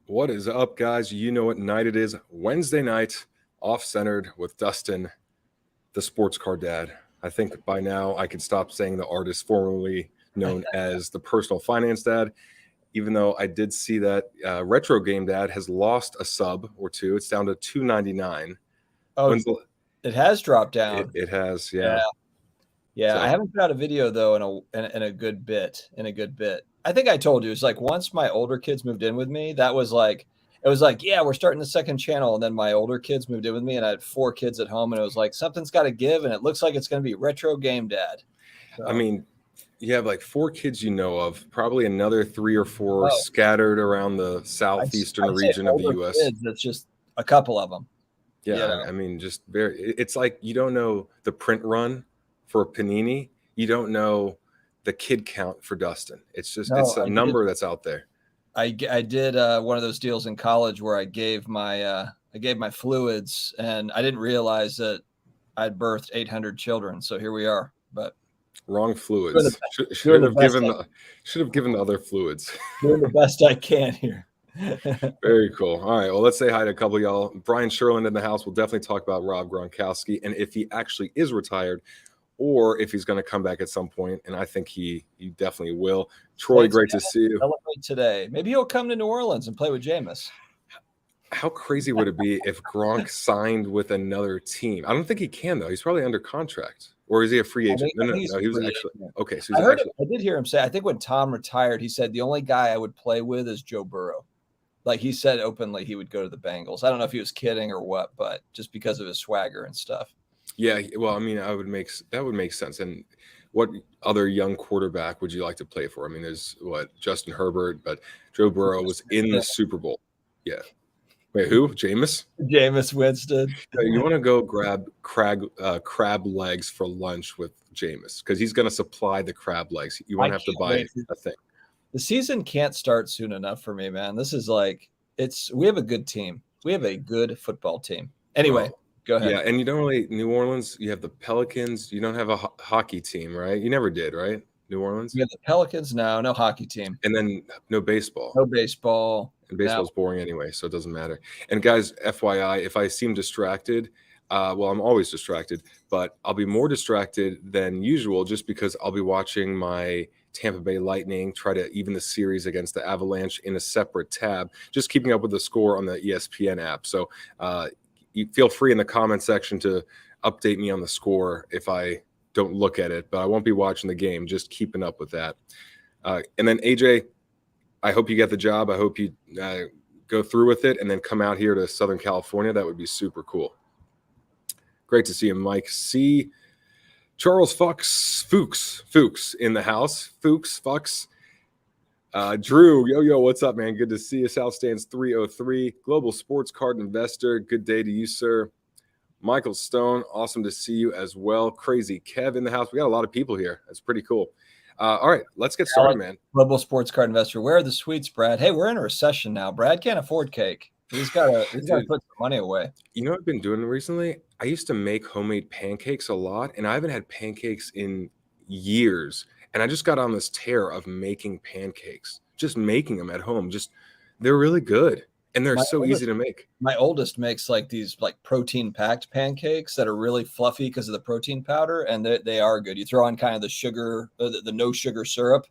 What is up, guys? You know what night it is. Wednesday night, off-centered with Dustin, the sports car dad. I think by now I could stop saying the artist formerly known as the personal finance dad, even though I did see that Retro Game Dad has lost a sub or two. It's down to $2.99. Oh, it has dropped down. It has, Yeah. So- I haven't put out a video though in a good bit. I think I told you it's like once my older kids moved in with me, it was like, yeah, we're starting the second channel, and then my older kids moved in with me, and I had 4 kids at home, and it was like something's got to give, and it looks like it's going to be Retro Game Dad. So, I mean, you have like 4 kids you know of, probably another 3 or 4 scattered around the southeastern region of the U.S. Kids, that's just a couple of them. Yeah, you know? I mean, just it's like you don't know the print run for Panini. You don't know the kid count for Dustin. It's just it's a number that's out there. I did one of those deals in college where I gave my fluids, and I didn't realize that I'd birthed 800 children. So here we are. But wrong fluids. Should have given the other fluids. Doing the best I can here. Very cool. All right. Well, let's say hi to a couple of y'all. Brian Sherland in the house. We'll definitely talk about Rob Gronkowski and if he actually is retired, or if he's going to come back at some point. And I think he definitely will. Troy, great to see you. Celebrate today. Maybe he'll come to New Orleans and play with Jameis. How crazy would it be if Gronk signed with another team? I don't think he can, though. He's probably under contract. Or is he a free agent? No, he was actually – okay. So I did hear him say – I think when Tom retired, he said, the only guy I would play with is Joe Burrow. Like he said openly he would go to the Bengals. I don't know if he was kidding or what, but just because of his swagger and stuff. Yeah, well, I mean, that would make sense. And what other young quarterback would you like to play for? I mean, there's Justin Herbert, but Joe Burrow was in the Super Bowl. Yeah. Wait, who? Jameis? Jameis Winston. You want to go grab crab legs for lunch with Jameis because he's going to supply the crab legs. You won't have to buy a thing. The season can't start soon enough for me, man. This is like we have a good team. We have a good football team. Anyway, go ahead. Yeah, and you don't really New Orleans. You have the Pelicans. You don't have a hockey team, right? You never did, right? New Orleans. You have the Pelicans. No hockey team. And then no baseball. No baseball. And baseball's boring anyway, so it doesn't matter. And guys, FYI, if I seem distracted, well, I'm always distracted, but I'll be more distracted than usual just because I'll be watching my Tampa Bay Lightning try to even the series against the Avalanche in a separate tab, just keeping up with the score on the ESPN app. So you feel free in the comment section to update me on the score if I don't look at it, but I won't be watching the game, just keeping up with that. And then AJ, I hope you get the job. I hope you go through with it and then come out here to Southern California. That would be super cool. Great to see you, Mike C. Charles Fuchs in the house. Fuchs. Drew, yo, what's up, man? Good to see you. South Stands 303, Global Sports Card Investor. Good day to you, sir. Michael Stone, awesome to see you as well. Crazy Kev in the house. We got a lot of people here. That's pretty cool. All right, let's get started, man. Global Sports Card Investor. Where are the sweets, Brad? Hey, we're in a recession now. Brad can't afford cake. He's got to put some money away. You know what I've been doing recently? I used to make homemade pancakes a lot, and I haven't had pancakes in years. And I just got on this tear of making pancakes, just making them at home. They're really good, and they're easy to make. My oldest makes these protein-packed pancakes that are really fluffy because of the protein powder, and they are good. You throw on kind of the sugar, the no-sugar syrup.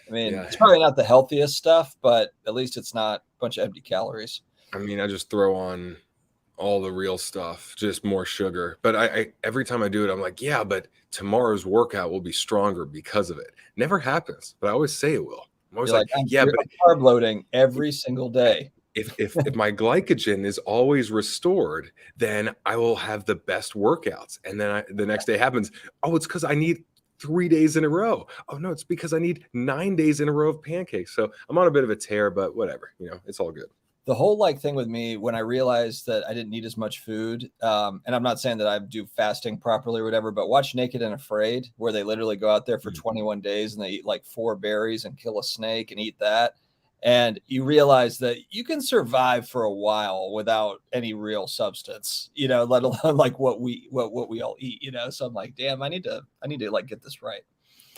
I mean, It's probably not the healthiest stuff, but at least it's not a bunch of empty calories. I mean, I just throw on all the real stuff, just more sugar. But I every time I do it, I'm like, yeah, but tomorrow's workout will be stronger because of it. Never happens, but I always say it will. I'm always but carb loading every single day. If my glycogen is always restored, then I will have the best workouts. And then the next day happens. Oh, it's because I need 3 days in a row. Oh no, it's because I need 9 days in a row of pancakes. So I'm on a bit of a tear, but whatever, it's all good. The whole thing with me, when I realized that I didn't need as much food, and I'm not saying that I do fasting properly or whatever, but watch Naked and Afraid, where they literally go out there for 21 days and they eat 4 berries and kill a snake and eat that. And you realize that you can survive for a while without any real substance, let alone what we all eat, So I'm like, damn, I need to get this right.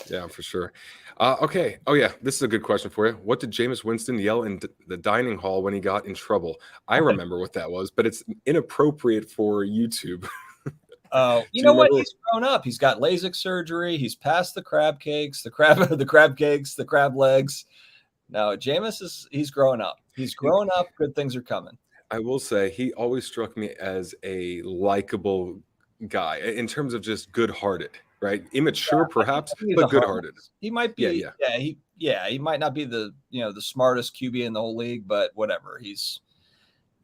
Yeah, for sure. Okay. Oh, yeah. This is a good question for you. What did Jameis Winston yell in the dining hall when he got in trouble? I remember what that was, but it's inappropriate for YouTube. Oh, you Do you know what? remember? He's grown up. He's got LASIK surgery. He's passed the crab cakes, the crab, the crab cakes, the crab legs. No, he's growing up. He's growing up. Good things are coming. I will say he always struck me as a likable guy in terms of just good-hearted, right? Immature, perhaps, He's a but heart. good-hearted. He might Yeah, be. yeah. He might not be the smartest QB in the whole league, but whatever.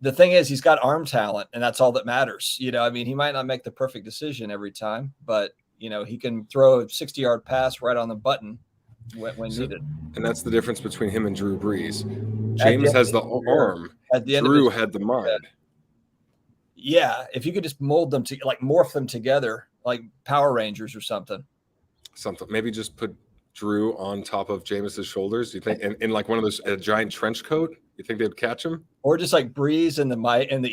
The thing is, he's got arm talent, and that's all that matters. I mean, he might not make the perfect decision every time, but he can throw a 60-yard pass right on the button when needed. And that's the difference between him and Drew Brees. At the Jameis end has of the his career, arm. at the end of Drew his had the career, mind. yeah, if you could just mold them to like morph them together, like Power Rangers or something. Something. Maybe just put Drew on top of Jameis's shoulders. You think in like one of those a giant trench coat? You think they'd catch him? Or just like Breeze in the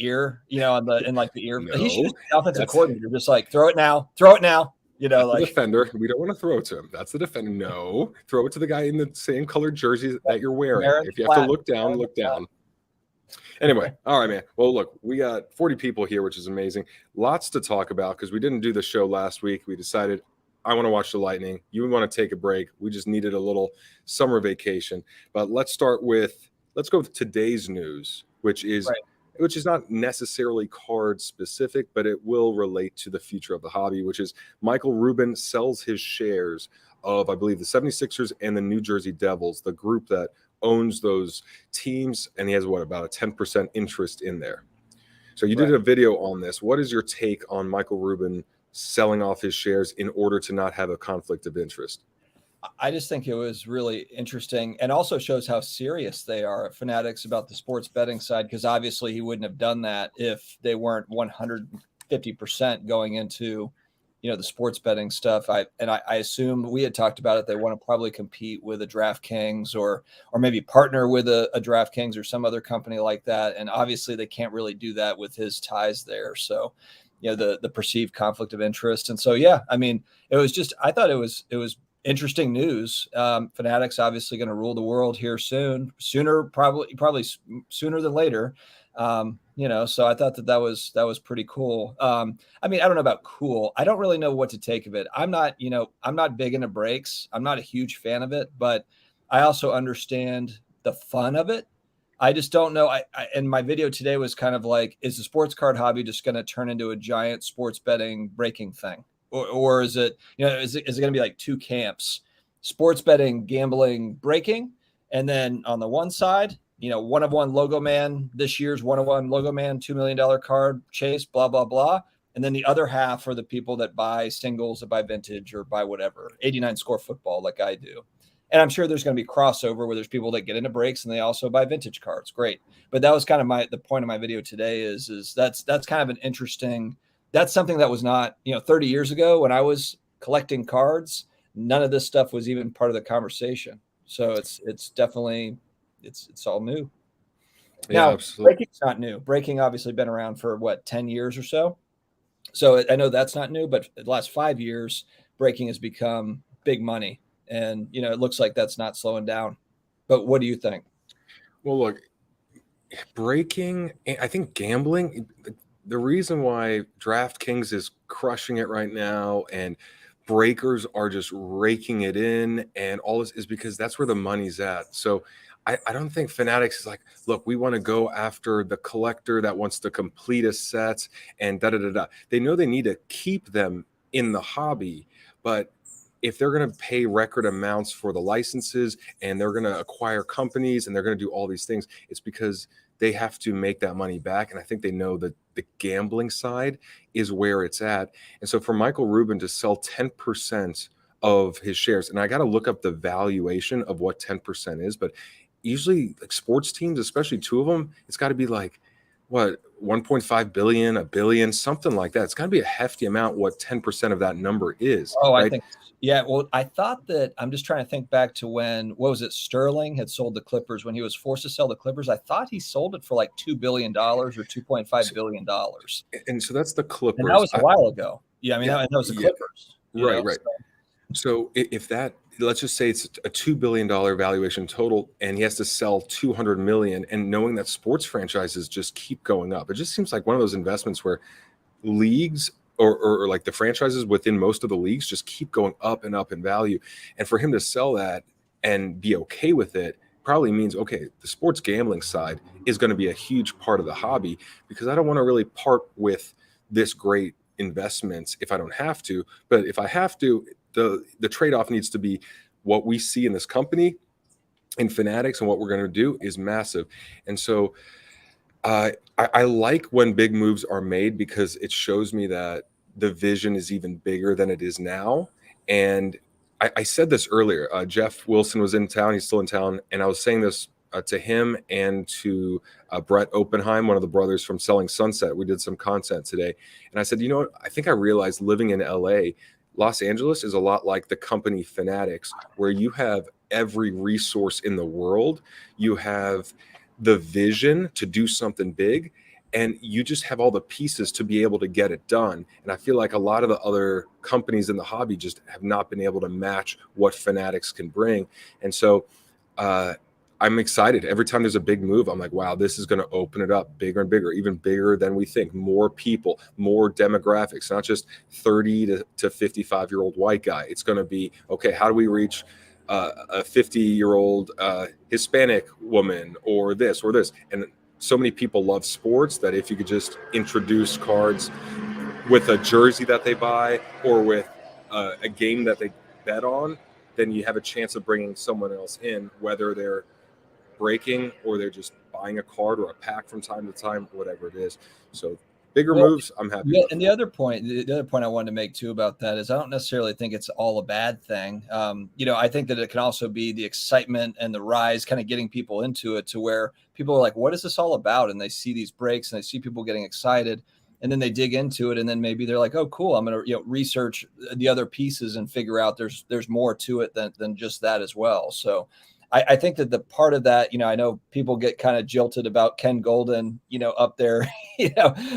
ear, in like the ear. He should No, just be the offensive that's coordinator, just like throw it now, throw it now. the Like defender. We don't want to throw it to him. That's the defender. No, throw it to the guy in the same colored jersey that you're wearing. Aaron If you have to Platt. look down, look down. Anyway, all right, man. Well, look, we got 40 people here, which is amazing. Lots to talk about because we didn't do the show last week. We decided I want to watch the Lightning. You want to take a break. We just needed a little summer vacation. But let's go with today's news, which is not necessarily card specific, but it will relate to the future of the hobby, which is Michael Rubin sells his shares of, I believe, the 76ers and the New Jersey Devils, the group that owns those teams, and he has about a 10% interest in there. So you did a video on this. What is your take on Michael Rubin selling off his shares in order to not have a conflict of interest? I just think it was really interesting and also shows how serious they are at Fanatics about the sports betting side, because obviously he wouldn't have done that if they weren't 150% going into the sports betting stuff. I assume we had talked about it. They want to probably compete with a DraftKings or maybe partner with a DraftKings or some other company like that. And obviously they can't really do that with his ties there. So, the perceived conflict of interest. And so, I mean, I thought it was interesting news. Fanatics obviously going to rule the world here probably sooner than later. So I thought that was pretty cool. I mean, I don't know about cool. I don't really know what to take of it. I'm not big into breaks. I'm not a huge fan of it, but I also understand the fun of it. I just don't know. And my video today was kind of like, is the sports card hobby just going to turn into a giant sports betting breaking thing? Or is it, is it going to be like two camps, sports betting, gambling, breaking? And then on the one side, one of one logo man, this year's one of one logo man, $2 million card chase, blah, blah, blah. And then the other half are the people that buy singles, that buy vintage or buy whatever, 89 score football like I do. And I'm sure there's going to be crossover where there's people that get into breaks and they also buy vintage cards. Great. But that was kind of the point of my video today is that's kind of an interesting, that's something that was not, 30 years ago when I was collecting cards, none of this stuff was even part of the conversation. So it's definitely, it's all new. Yeah, now, absolutely. Breaking's not new. Breaking obviously been around for 10 years or so. So I know that's not new, but the last 5 years, breaking has become big money. And, it looks like that's not slowing down. But what do you think? Well, look, breaking, I think gambling, the reason why DraftKings is crushing it right now and breakers are just raking it in and all this is because that's where the money's at. So I don't think Fanatics is like, look, we want to go after the collector that wants to complete a set and da-da-da-da. They know they need to keep them in the hobby, but if they're going to pay record amounts for the licenses and they're going to acquire companies and they're going to do all these things, it's because they have to make that money back. And I think they know that the gambling side is where it's at. And so for Michael Rubin to sell 10% of his shares, and I got to look up the valuation of what 10% is, but usually like sports teams, especially two of them, it's got to be like, what, 1.5 billion, a billion, something like that. It's got to be a hefty amount what 10% of that number is. Oh, right? I think, yeah. Well, I thought that I'm just trying to think back to when, what was it? Sterling had sold the Clippers when he was forced to sell the Clippers. I thought he sold it for like $2 billion or $2.5 billion. And so that's the Clippers. And that was a while ago. Yeah. I mean, that was the Clippers. Right. So if that let's just say it's a $2 billion valuation total, and he has to sell 200 million, and knowing that sports franchises just keep going up, it just seems like one of those investments where leagues or like the franchises within most of the leagues just keep going up and up in value. And for him to sell that and be okay with it probably means, okay, the sports gambling side is going to be a huge part of the hobby, because I don't want to really part with this great investments if I don't have to. But if I have to, the trade-off needs to be what we see in this company in Fanatics, and what we're going to do is massive. And so I like when big moves are made, because it shows me that the vision is even bigger than it is now. And I said this earlier. Jeff Wilson was in town. He's still in town. And I was saying this to him and to Brett Oppenheim, one of the brothers from Selling Sunset. We did some content today. And I said, you know what? I think I realized living in LA, Los Angeles is a lot like the company Fanatics, where you have every resource in the world. You have the vision to do something big, and you just have all the pieces to be able to get it done. And I feel like a lot of the other companies in the hobby just have not been able to match what Fanatics can bring. And so I'm excited. Every time there's a big move, I'm like, wow, this is going to open it up bigger and bigger, even bigger than we think. More people, more demographics, not just 30 to 55-year-old white guy. It's going to be, okay, how do we reach a 50-year-old Hispanic woman, or this or this? And so many people love sports that if you could just introduce cards with a jersey that they buy, or with a game that they bet on, then you have a chance of bringing someone else in, whether they're breaking or they're just buying a card or a pack from time to time, whatever it is. So bigger moves, I'm happy with. And the other point I wanted to make too about that is I don't necessarily think it's all a bad thing. I think that it can also be the excitement and the rise, kind of getting people into it, to where people are like, what is this all about? And they see these breaks and they see people getting excited, and then they dig into it, and then maybe they're like, oh, cool, I'm going to research the other pieces and figure out there's more to it than just that as well. So I think that the part of that, I know people get kind of jilted about Ken Golden, up there,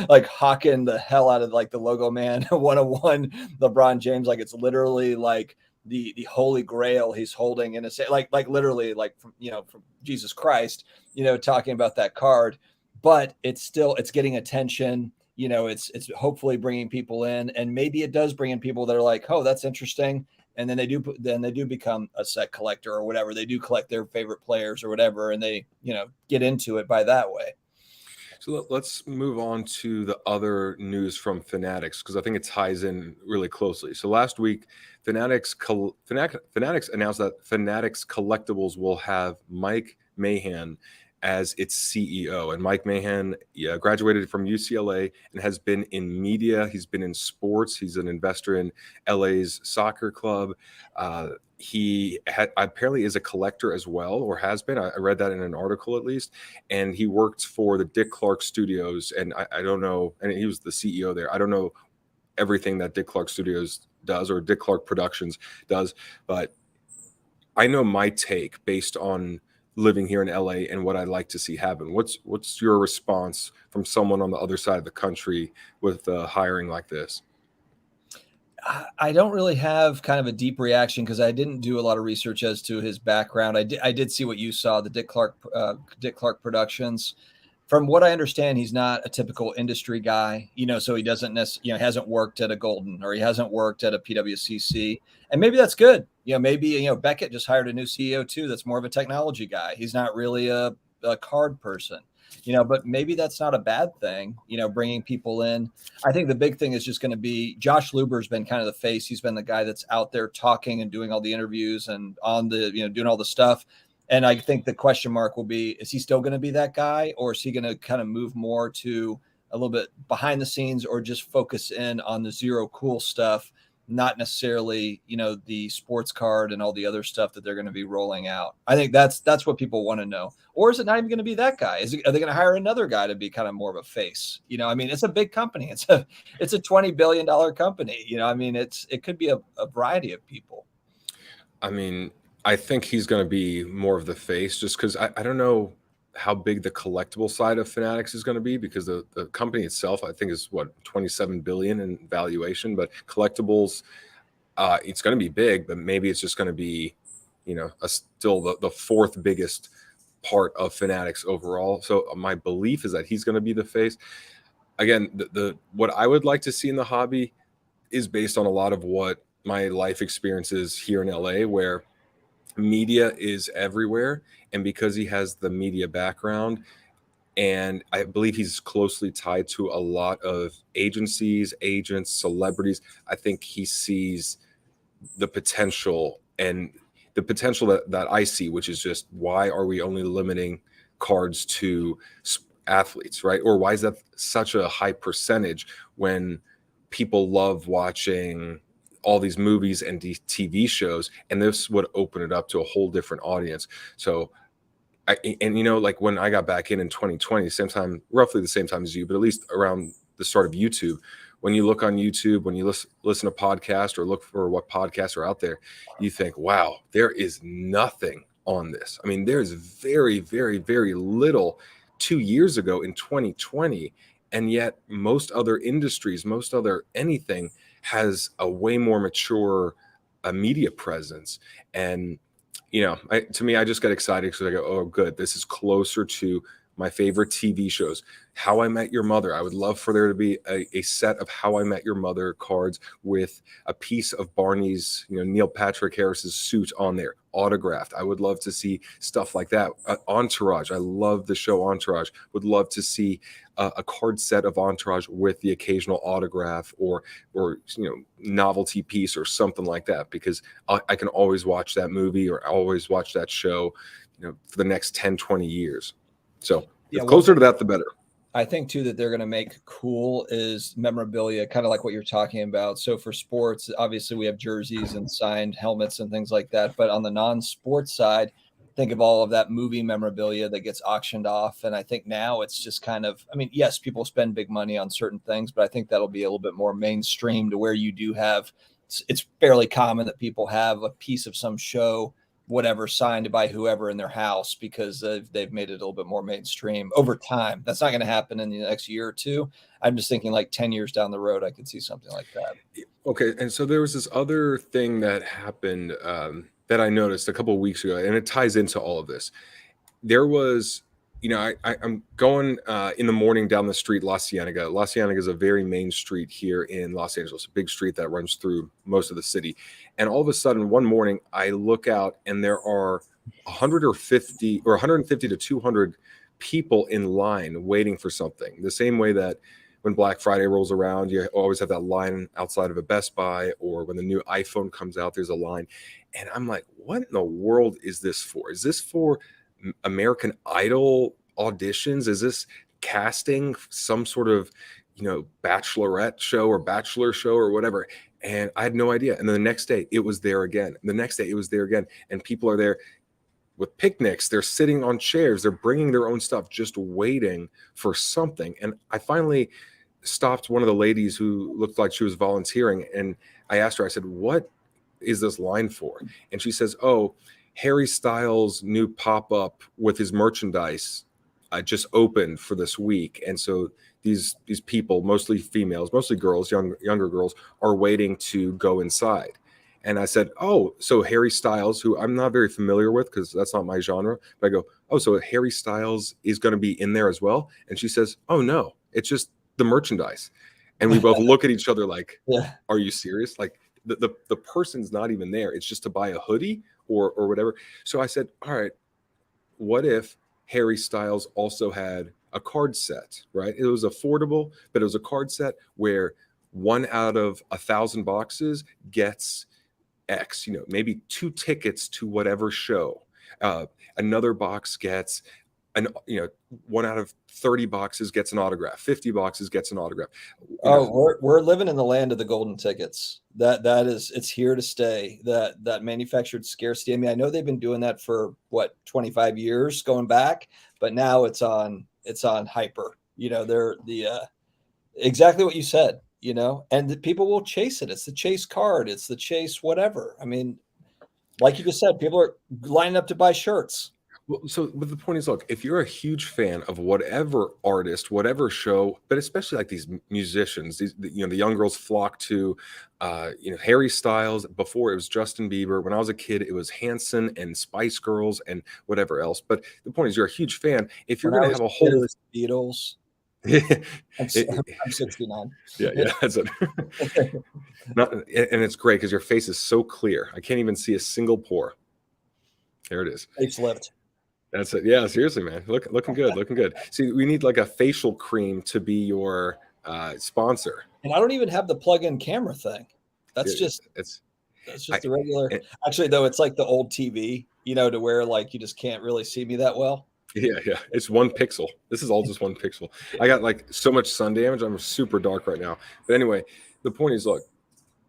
like hawking the hell out of like the Logo Man 101 LeBron James, like it's literally like the holy grail he's holding in a like literally like from Jesus Christ, talking about that card. But it's getting attention. It's hopefully bringing people in, and maybe it does bring in people that are like, oh, that's interesting. And then they do become a set collector or whatever. They do collect their favorite players or whatever, and they, get into it by that way. So let's move on to the other news from Fanatics, because I think it ties in really closely. So last week, Fanatics announced that Fanatics Collectibles will have Mike Mahan as its CEO. And Mike Mahan graduated from UCLA and has been in media. He's been in sports. He's an investor in LA's soccer club. He apparently is a collector as well, or has been. I read that in an article at least. And he worked for the Dick Clark Studios. And I don't know, and he was the CEO there. I don't know everything that Dick Clark Studios does or Dick Clark Productions does, but I know my take based on living here in LA and what I'd like to see happen. What's your response from someone on the other side of the country with hiring like this? I don't really have kind of a deep reaction, because I didn't do a lot of research as to his background. I did see what you saw, the Dick Clark Productions. From what I understand, he's not a typical industry guy, so he doesn't necessarily, hasn't worked at a Golden, or he hasn't worked at a PWCC. And maybe that's good. Maybe, Beckett just hired a new CEO too that's more of a technology guy. He's not really a card person, but maybe that's not a bad thing, bringing people in. I think the big thing is just going to be Josh Luber's been kind of the face. He's been the guy that's out there talking and doing all the interviews and on the, doing all the stuff. And I think the question mark will be, is he still going to be that guy, or is he going to kind of move more to a little bit behind the scenes, or just focus in on the zero cool stuff, not necessarily, the sports card and all the other stuff that they're going to be rolling out? I think that's what people want to know. Or is it not even going to be that guy? Are they going to hire another guy to be kind of more of a face? It's a big company. It's a $20 billion company. It could be a variety of people. I think he's going to be more of the face, just because I don't know how big the collectible side of Fanatics is going to be, because the company itself, I think, is 27 billion in valuation, but collectibles, It's going to be big, but maybe it's just going to be, still the fourth biggest part of Fanatics overall. So my belief is that he's going to be the face. Again, the what I would like to see in the hobby is based on a lot of what my life experiences here in LA, where media is everywhere. And because he has the media background, and I believe he's closely tied to a lot of agencies, agents, celebrities, I think he sees the potential, and the potential that I see, which is just, why are we only limiting cards to athletes, right? Or why is that such a high percentage when people love watching all these movies and TV shows, and this would open it up to a whole different audience. So like when I got back in 2020, same time, roughly the same time as you, but at least around the start of YouTube, when you look on YouTube, when you listen to podcasts or look for what podcasts are out there, you think, wow, there is nothing on this. I mean, there's very, very, very little 2 years ago in 2020. And yet most other industries, most other anything has a way more mature media presence. And to me, I just get excited because I go, oh, good. This is closer to my favorite TV shows. How I Met Your Mother. I would love for there to be a set of How I Met Your Mother cards with a piece of Barney's, Neil Patrick Harris's suit on there, autographed. I would love to see stuff like that. Entourage. I love the show Entourage. Would love to see a card set of Entourage with the occasional autograph or novelty piece or something like that, because I can always watch that movie or always watch that show, for the next 10, 20 years. So the closer to that, the better. I think too that they're going to make cool is memorabilia, kind of like what you're talking about. So for sports, obviously we have jerseys and signed helmets and things like that. But on the non-sports side, think of all of that movie memorabilia that gets auctioned off. And I think now it's just kind of, I mean, yes, people spend big money on certain things, but I think that'll be a little bit more mainstream to where you do have, it's fairly common that people have a piece of some show, whatever, signed by whoever in their house, because they've made it a little bit more mainstream over time. That's not going to happen in the next year or two. I'm just thinking like 10 years down the road, I could see something like that. Okay. And so there was this other thing that happened that I noticed a couple of weeks ago, and it ties into all of this. There was, I'm going in the morning down the street, La Cienega. La Cienega is a very main street here in Los Angeles, a big street that runs through most of the city. And all of a sudden, one morning, I look out and there are 150 to 200 people in line waiting for something. The same way that when Black Friday rolls around, you always have that line outside of a Best Buy, or when the new iPhone comes out, there's a line. And I'm like, what in the world is this for? Is this for American Idol auditions? Is this casting some sort of bachelorette show or bachelor show or whatever? And I had no idea. And then the next day it was there again. The next day it was there again. And people are there with picnics. They're sitting on chairs. They're bringing their own stuff, just waiting for something. And I finally stopped one of the ladies who looked like she was volunteering. And I asked her, I said, what is this line for? And she says, oh, Harry Styles' new pop-up with his merchandise just opened for this week. And so these people, mostly females, mostly girls, younger girls, are waiting to go inside. And I said, oh, so Harry Styles, who I'm not very familiar with because that's not my genre, but I go, oh, so Harry Styles is going to be in there as well? And she says, oh, no, it's just the merchandise. And we both look at each other like, yeah. Are you serious? Like the person's not even there. It's just to buy a hoodie or whatever. So I said, all right, what if Harry Styles also had a card set, right? It was affordable, but it was a card set where 1 out of 1,000 boxes gets X, maybe 2 tickets to whatever show. Another box gets 1 out of 30 boxes gets an autograph. 50 boxes gets an autograph. We're living in the land of the golden tickets. That is, it's here to stay. That manufactured scarcity. I mean, I know they've been doing that for 25 years going back, but now it's on hyper. They're exactly what you said. And the people will chase it. It's the chase card. It's the chase whatever. I mean, like you just said, people are lining up to buy shirts. Well, so but the point is, look, if you're a huge fan of whatever artist, whatever show, but especially like these musicians, the young girls flock to, Harry Styles. Before it was Justin Bieber. When I was a kid, it was Hanson and Spice Girls and whatever else. But the point is, you're a huge fan. If you're When I going to was have a a kid, it whole, was Beatles. it, I'm 69. yeah, that's it. Not, and it's great because your face is so clear. I can't even see a single pore. There it is. Facelift. That's it. Yeah, seriously, man. Looking good, looking good. See, we need like a facial cream to be your sponsor. And I don't even have the plug-in camera thing. That's just It's the regular. Actually, though, it's like the old TV, to where like you just can't really see me that well. yeah. It's 1 pixel. This is all just 1 pixel. I got like so much sun damage. I'm super dark right now. But anyway, the point is, look,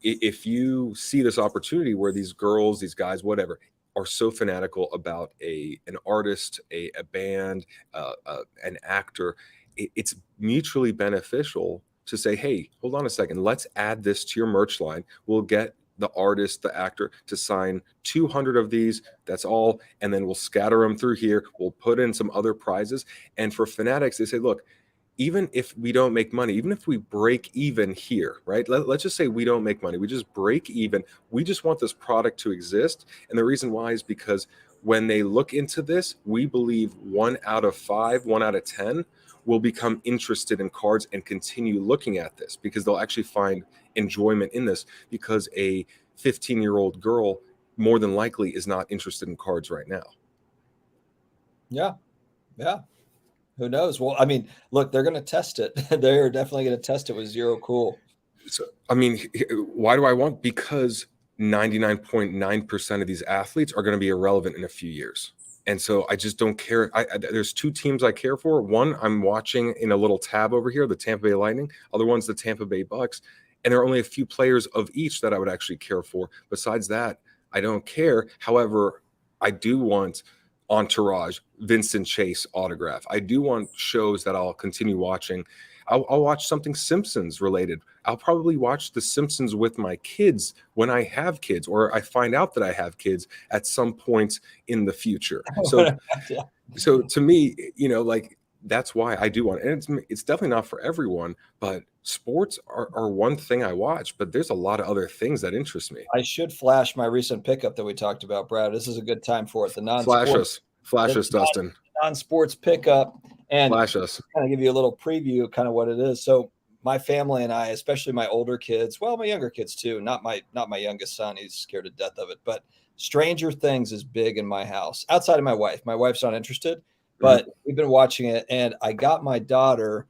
if you see this opportunity where these girls, these guys, whatever, are so fanatical about an artist, a band, an actor, it's mutually beneficial to say, hey, hold on a second, let's add this to your merch line. We'll get the artist, the actor to sign 200 of these. That's all. And then we'll scatter them through here. We'll put in some other prizes. And for Fanatics, they say, look, even if we don't make money, even if we break even here, right? Let's just say we don't make money. We just break even. We just want this product to exist. And the reason why is because when they look into this, we believe 1 out of 5, 1 out of 10 will become interested in cards and continue looking at this because they'll actually find enjoyment in this, because a 15-year-old girl more than likely is not interested in cards right now. Yeah. Who knows? Well, I mean, look, they're going to test it. They're definitely going to test it with zero cool. So, I mean, why do I want? Because 99.9% of these athletes are going to be irrelevant in a few years. And so I just don't care. There's 2 teams I care for. One, I'm watching in a little tab over here, the Tampa Bay Lightning. Other one's the Tampa Bay Bucks. And there are only a few players of each that I would actually care for. Besides that, I don't care. However, I do want Entourage, Vincent Chase autograph. I do want shows that I'll continue watching. I'll watch something Simpsons related. I'll probably watch The Simpsons with my kids when I have kids, or I find out that I have kids at some point in the future. So, Yeah. so to me, like, that's why I do want it. And it's definitely not for everyone, but sports are one thing I watch, but there's a lot of other things that interest me. I should flash my recent pickup that we talked about, Brad. This is a good time for it. The Flash us, Dustin. Non-sports pickup, and Flash us. Kind of give you a little preview of kind of what it is. So my family and I, especially my older kids, well, my younger kids too, not my youngest son, he's scared to death of it, but Stranger Things is big in my house outside of my wife. My wife's not interested, but we've been watching it. And I got my daughter,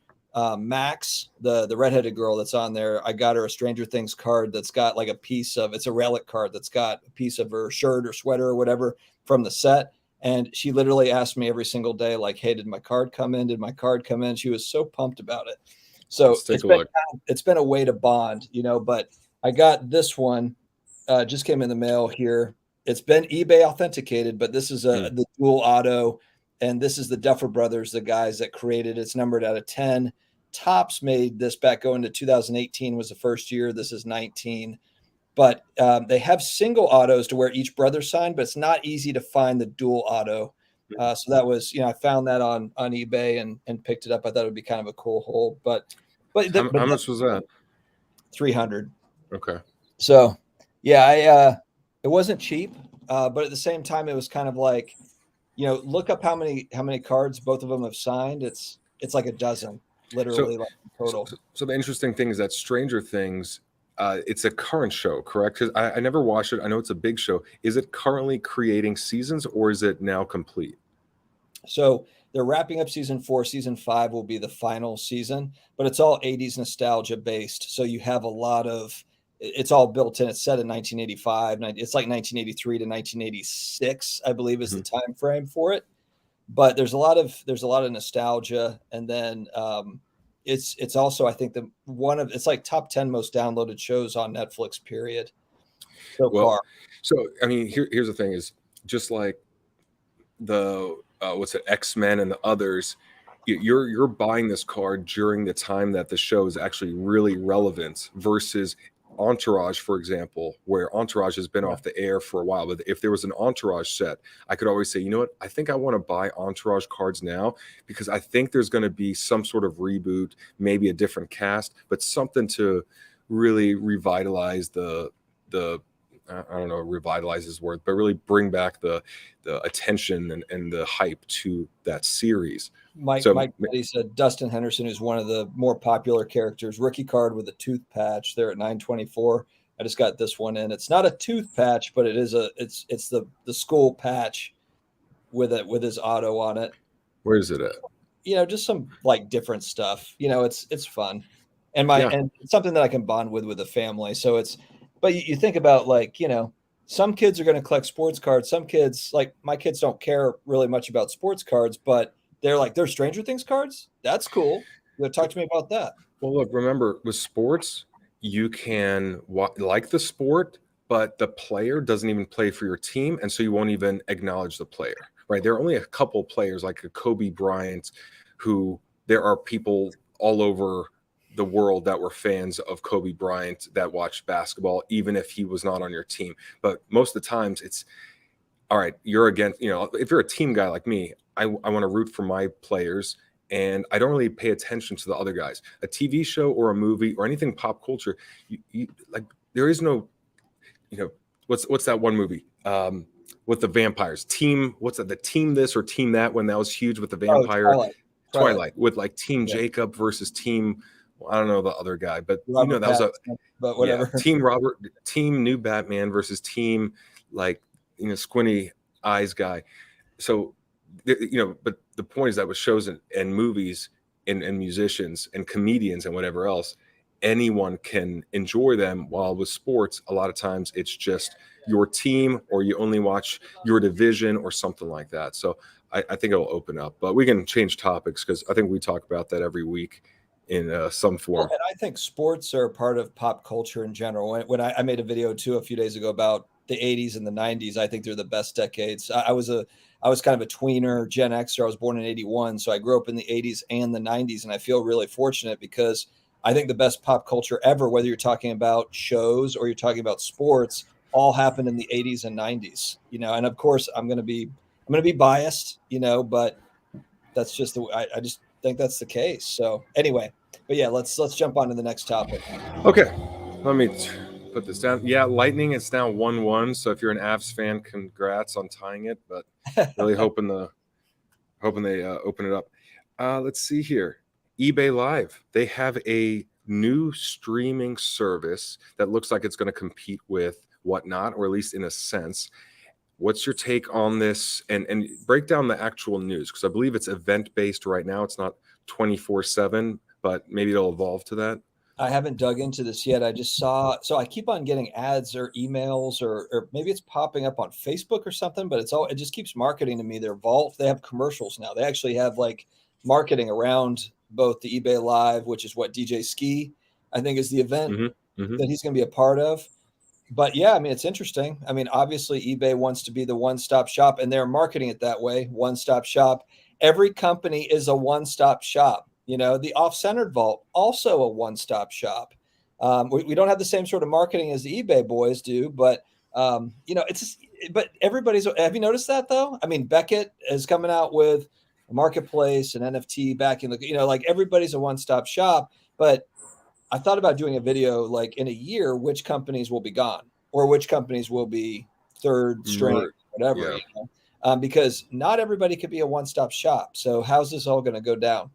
Max, the redheaded girl that's on there. I got her a Stranger Things card that's got like it's a relic card that's got a piece of her shirt or sweater or whatever from the set. And she literally asked me every single day, like, hey, did my card come in? Did my card come in? She was so pumped about it. So it's been a way to bond, but I got this one, just came in the mail here. It's been eBay authenticated, but this is the dual auto. And this is the Duffer Brothers, the guys that created it. It's numbered out of 10. Topps made this back going to 2018 was the first year. This is 19. But they have single autos to where each brother signed, but it's not easy to find the dual auto. So that was, I found that on eBay and picked it up. I thought it would be kind of a cool hold. But how much was that? 300. Okay. So yeah, it wasn't cheap, but at the same time, it was kind of like, look up how many cards both of them have signed. It's like a dozen, literally, like total. So the interesting thing is that Stranger Things, it's a current show, correct? Because I never watched it. I know it's a big show. Is it currently creating seasons, or is it now complete? So they're wrapping up season 4. Season 5 will be the final season, but it's all 80s nostalgia based. So you have a lot of, it's all built in. It's set in 1985. It's like 1983 to 1986, I believe, is the time frame for it. But there's a lot of nostalgia, and then it's also, I think, it's like top 10 most downloaded shows on Netflix, period, so far. So I mean, here's the thing: is just like the X-Men and the others, you're buying this card during the time that the show is actually really relevant, versus Entourage, for example, where Entourage has been off the air for a while, but if there was an Entourage set, I could always say, you know what, I think I want to buy Entourage cards now because I think there's going to be some sort of reboot, maybe a different cast, but something to really revitalize the I don't know, revitalize is word, but really bring back the attention and the hype to that series. Mike Betty said Dustin Henderson is one of the more popular characters. Rookie card with a tooth patch there at 924. I just got this one in. It's not a tooth patch, but it is it's the school patch with his auto on it. Where is it at? You know, just some like different stuff. You know, it's fun. And and it's something that I can bond with the family. So but you think about, like, you know, some kids are going to collect sports cards. Some kids, like my kids, don't care really much about sports cards, but they're like, they're Stranger Things cards. That's cool. Talk to me about that. Well, look, remember with sports, you can like the sport, but the player doesn't even play for your team. And so you won't even acknowledge the player, right? There are only a couple players like a Kobe Bryant, who there are people all over the world that were fans of Kobe Bryant that watched basketball, even if he was not on your team. But most of the times it's, all right, you're against, you know, if you're a team guy like me, I want to root for my players and I don't really pay attention to the other guys. A TV show or a movie or anything pop culture, you like, there is no, you know, what's that one movie with the vampires? What's that? The Team This or Team That, when that was huge with the vampire. Twilight with like Team Jacob versus Team, I don't know the other guy, but Robert, you know, that was but whatever. Yeah, Team New Batman versus Team, like, you know, squinty eyes guy. So, you know, but the point is that with shows and movies and musicians and comedians and whatever else, anyone can enjoy them. While with sports, a lot of times it's just your team, or you only watch your division or something like that. So I think it'll open up, but we can change topics because I think we talk about that every week in some form. Well, and I think sports are a part of pop culture in general. When I made a video too a few days ago about the 80s and the 90s, I think they're the best decades. I was kind of a tweener, Gen Xer. I was born in 81, so I grew up in the 80s and the 90s, and I feel really fortunate because I think the best pop culture ever, whether you're talking about shows or you're talking about sports, all happened in the 80s and 90s. You know, and of course I'm going to be biased, you know, but that's just I just think that's the case. So anyway, but yeah, let's jump on to the next topic. Okay, let me put this down. Yeah, Lightning, it's now 1-1. So if you're an Avs fan, congrats on tying it, but really hoping they open it up. Let's see here. eBay Live, they have a new streaming service that looks like it's going to compete with Whatnot, or at least in a sense. What's your take on this? And break down the actual news, because I believe it's event-based right now. It's not 24/7, but maybe it'll evolve to that. I haven't dug into this yet. I just saw, so I keep on getting ads or emails or maybe it's popping up on Facebook or something, but it just keeps marketing to me their vault. They have commercials now. They actually have like marketing around both the eBay Live, which is what DJ Ski, I think, is the event that he's going to be a part of. But yeah, I mean, it's interesting. I mean, obviously eBay wants to be the one-stop shop, and they're marketing it that way. One-stop shop. Every company is a one-stop shop. You know, the Off-Centered Vault, also a one-stop shop. We don't have the same sort of marketing as the eBay boys do, but you know, but everybody's. Have you noticed that though? I mean, Beckett is coming out with a marketplace, an NFT backing. You know, like everybody's a one-stop shop. But I thought about doing a video like in a year, which companies will be gone or which companies will be third string, whatever. Yeah. You know? Because not everybody could be a one-stop shop. So how's this all going to go down?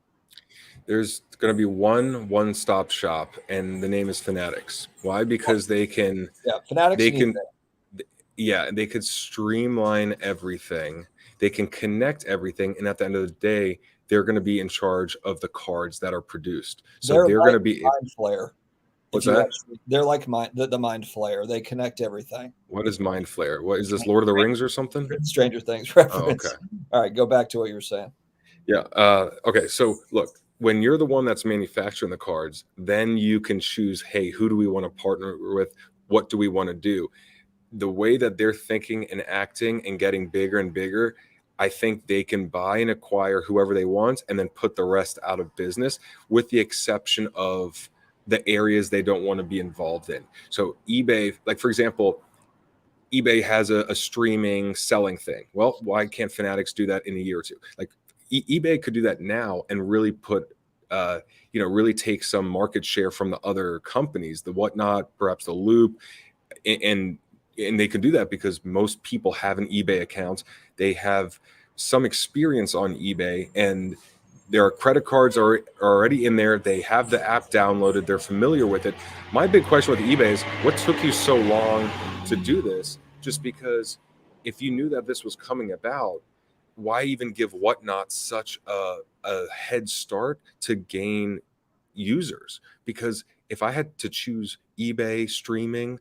There's going to be one-stop shop, and the name is Fanatics. Why? Because they can. Yeah, Fanatics. They could streamline everything. They can connect everything, and at the end of the day, they're going to be in charge of the cards that are produced. So they're going to be Mind Flayer. What's that? They're like the Mind Flayer. They connect everything. What is Mind Flayer? What is this, Lord of the Rings or something? Stranger Things reference. Oh, okay. All right, go back to what you were saying. Yeah. Okay. So look, when you're the one that's manufacturing the cards, then you can choose, hey, who do we want to partner with? What do we want to do? The way that they're thinking and acting and getting bigger and bigger, I think they can buy and acquire whoever they want and then put the rest out of business, with the exception of the areas they don't want to be involved in. So eBay, like for example, eBay has a streaming selling thing. Well, why can't Fanatics do that in a year or two? Like eBay could do that now and really put, really take some market share from the other companies, the Whatnot, perhaps the Loop, and they can do that because most people have an eBay account. They have some experience on eBay, and their credit cards are already in there. They have the app downloaded. They're familiar with it. My big question with eBay is, what took you so long to do this? Just because if you knew that this was coming about, why even give Whatnot such a head start to gain users? Because if I had to choose eBay streaming,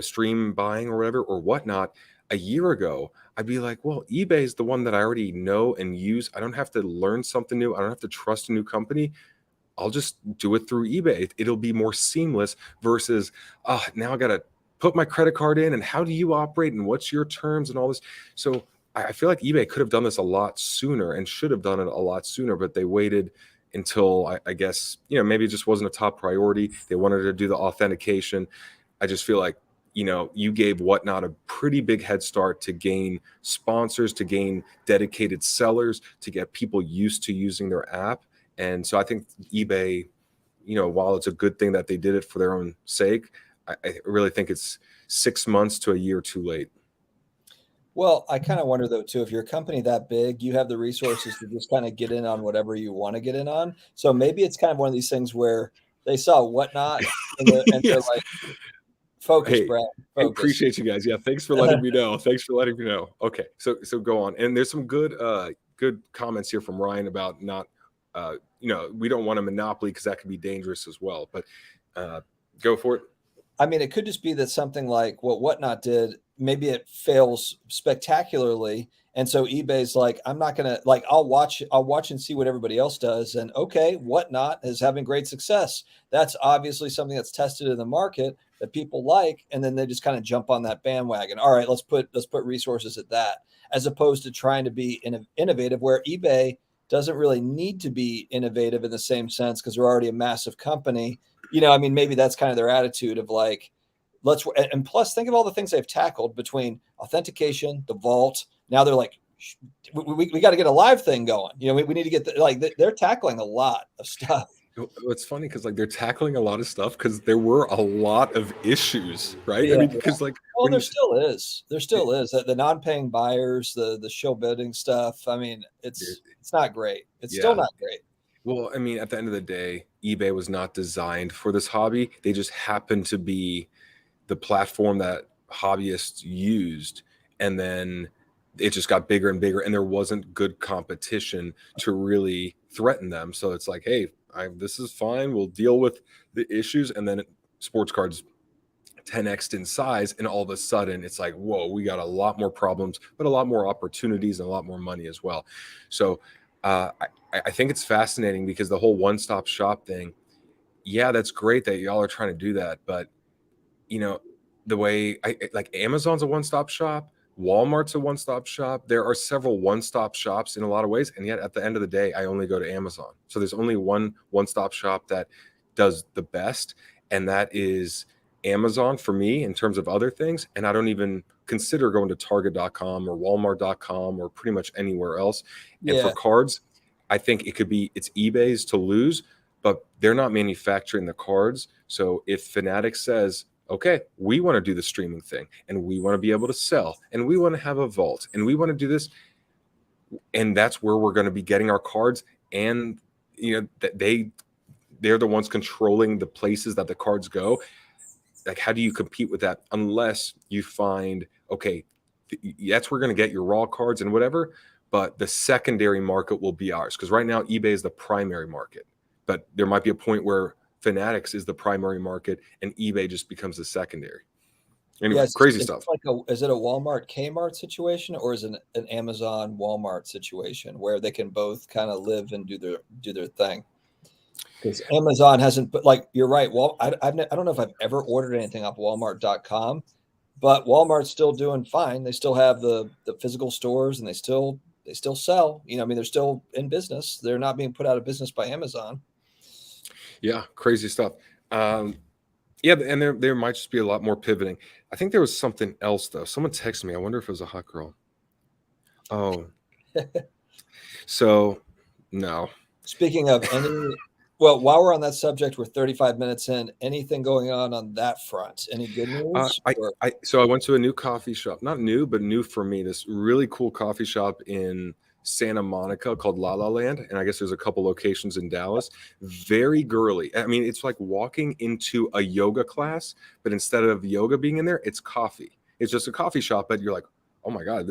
stream buying or whatever, or Whatnot, a year ago, I'd be like, well, eBay is the one that I already know and use. I don't have to learn something new. I don't have to trust a new company. I'll just do it through eBay. It'll be more seamless versus, now I got to put my credit card in, and how do you operate and what's your terms and all this. So I feel like eBay could have done this a lot sooner and should have done it a lot sooner, but they waited until I guess, maybe it just wasn't a top priority. They wanted to do the authentication. I just feel like, you gave Whatnot a pretty big head start to gain sponsors, to gain dedicated sellers, to get people used to using their app. And so I think eBay, while it's a good thing that they did it for their own sake, I really think it's 6 months to a year too late. Well, I kind of wonder though too, if you're a company that big, you have the resources to just kind of get in on whatever you want to get in on. So maybe it's kind of one of these things where they saw Whatnot and they're Yes. like, focus, Hey, Brad, I focus. appreciate you guys. Yeah, thanks for letting me know. Thanks for letting me know. Okay, so go on. And there's some good comments here from Ryan about not, we don't want a monopoly because that could be dangerous as well. But go for it. I mean, it could just be that something like what Whatnot did, maybe it fails spectacularly. And so eBay's like, I'm not gonna like, I'll watch and see what everybody else does. And okay, Whatnot is having great success. That's obviously something that's tested in the market that people like, and then they just kind of jump on that bandwagon. All right, let's put resources at that, as opposed to trying to be innovative, where eBay doesn't really need to be innovative in the same sense because they're already a massive company. I mean, maybe that's kind of their attitude of like, and plus think of all the things they've tackled between authentication, the vault. Now they're like, we got to get a live thing going. We need to get they're tackling a lot of stuff. It's funny because like they're tackling a lot of stuff because there were a lot of issues, right? Yeah, I mean, because like, well, there still is the non-paying buyers, the show bidding stuff. I mean, it's not great. It's still not great. Well, I mean, at the end of the day, eBay was not designed for this hobby. They just happened to be the platform that hobbyists used. And then it just got bigger and bigger, and there wasn't good competition to really threaten them. So it's like, hey, this is fine. We'll deal with the issues. And then sports cards 10x'd in size. And all of a sudden it's like, whoa, we got a lot more problems, but a lot more opportunities and a lot more money as well. So I think it's fascinating because the whole one-stop shop thing, yeah, that's great that y'all are trying to do that. But, the way like Amazon's a one-stop shop, Walmart's a one-stop shop. There are several one-stop shops in a lot of ways. And yet at the end of the day, I only go to Amazon. So there's only one-stop shop that does the best. And that is Amazon for me in terms of other things. And I don't even consider going to Target.com or Walmart.com or pretty much anywhere else. And for cards, I think it's eBay's to lose, but they're not manufacturing the cards. So if Fanatics says, okay, we want to do the streaming thing and we want to be able to sell and we want to have a vault and we want to do this, and that's where we're going to be getting our cards, and they're the ones controlling the places that the cards go. Like, how do you compete with that unless you find, okay, that's where we're going to get your raw cards and whatever, but the secondary market will be ours, because right now eBay is the primary market, but there might be a point where Fanatics is the primary market and eBay just becomes the secondary. Anyway, crazy stuff. Is it a Walmart Kmart situation, or is it an Amazon Walmart situation where they can both kind of live and do their thing? Because Amazon hasn't, but like, you're right. Well, I don't know if I've ever ordered anything off Walmart.com, but Walmart's still doing fine. They still have the physical stores, and they still sell. I mean, they're still in business. They're not being put out of business by Amazon. Yeah, crazy stuff. Yeah, and there might just be a lot more pivoting. I think there was something else though. Someone texted me. I wonder if it was a hot girl. Oh, so no. Speaking of any, well, while we're on that subject, we're 35 minutes in. Anything going on that front? Any good news? So I went to a new coffee shop, not new, but new for me. This really cool coffee shop in Santa Monica called La La Land, and I guess there's a couple locations in Dallas. Very girly. I mean, it's like walking into a yoga class, but instead of yoga being in there, it's coffee. It's just a coffee shop, but you're like, oh my god,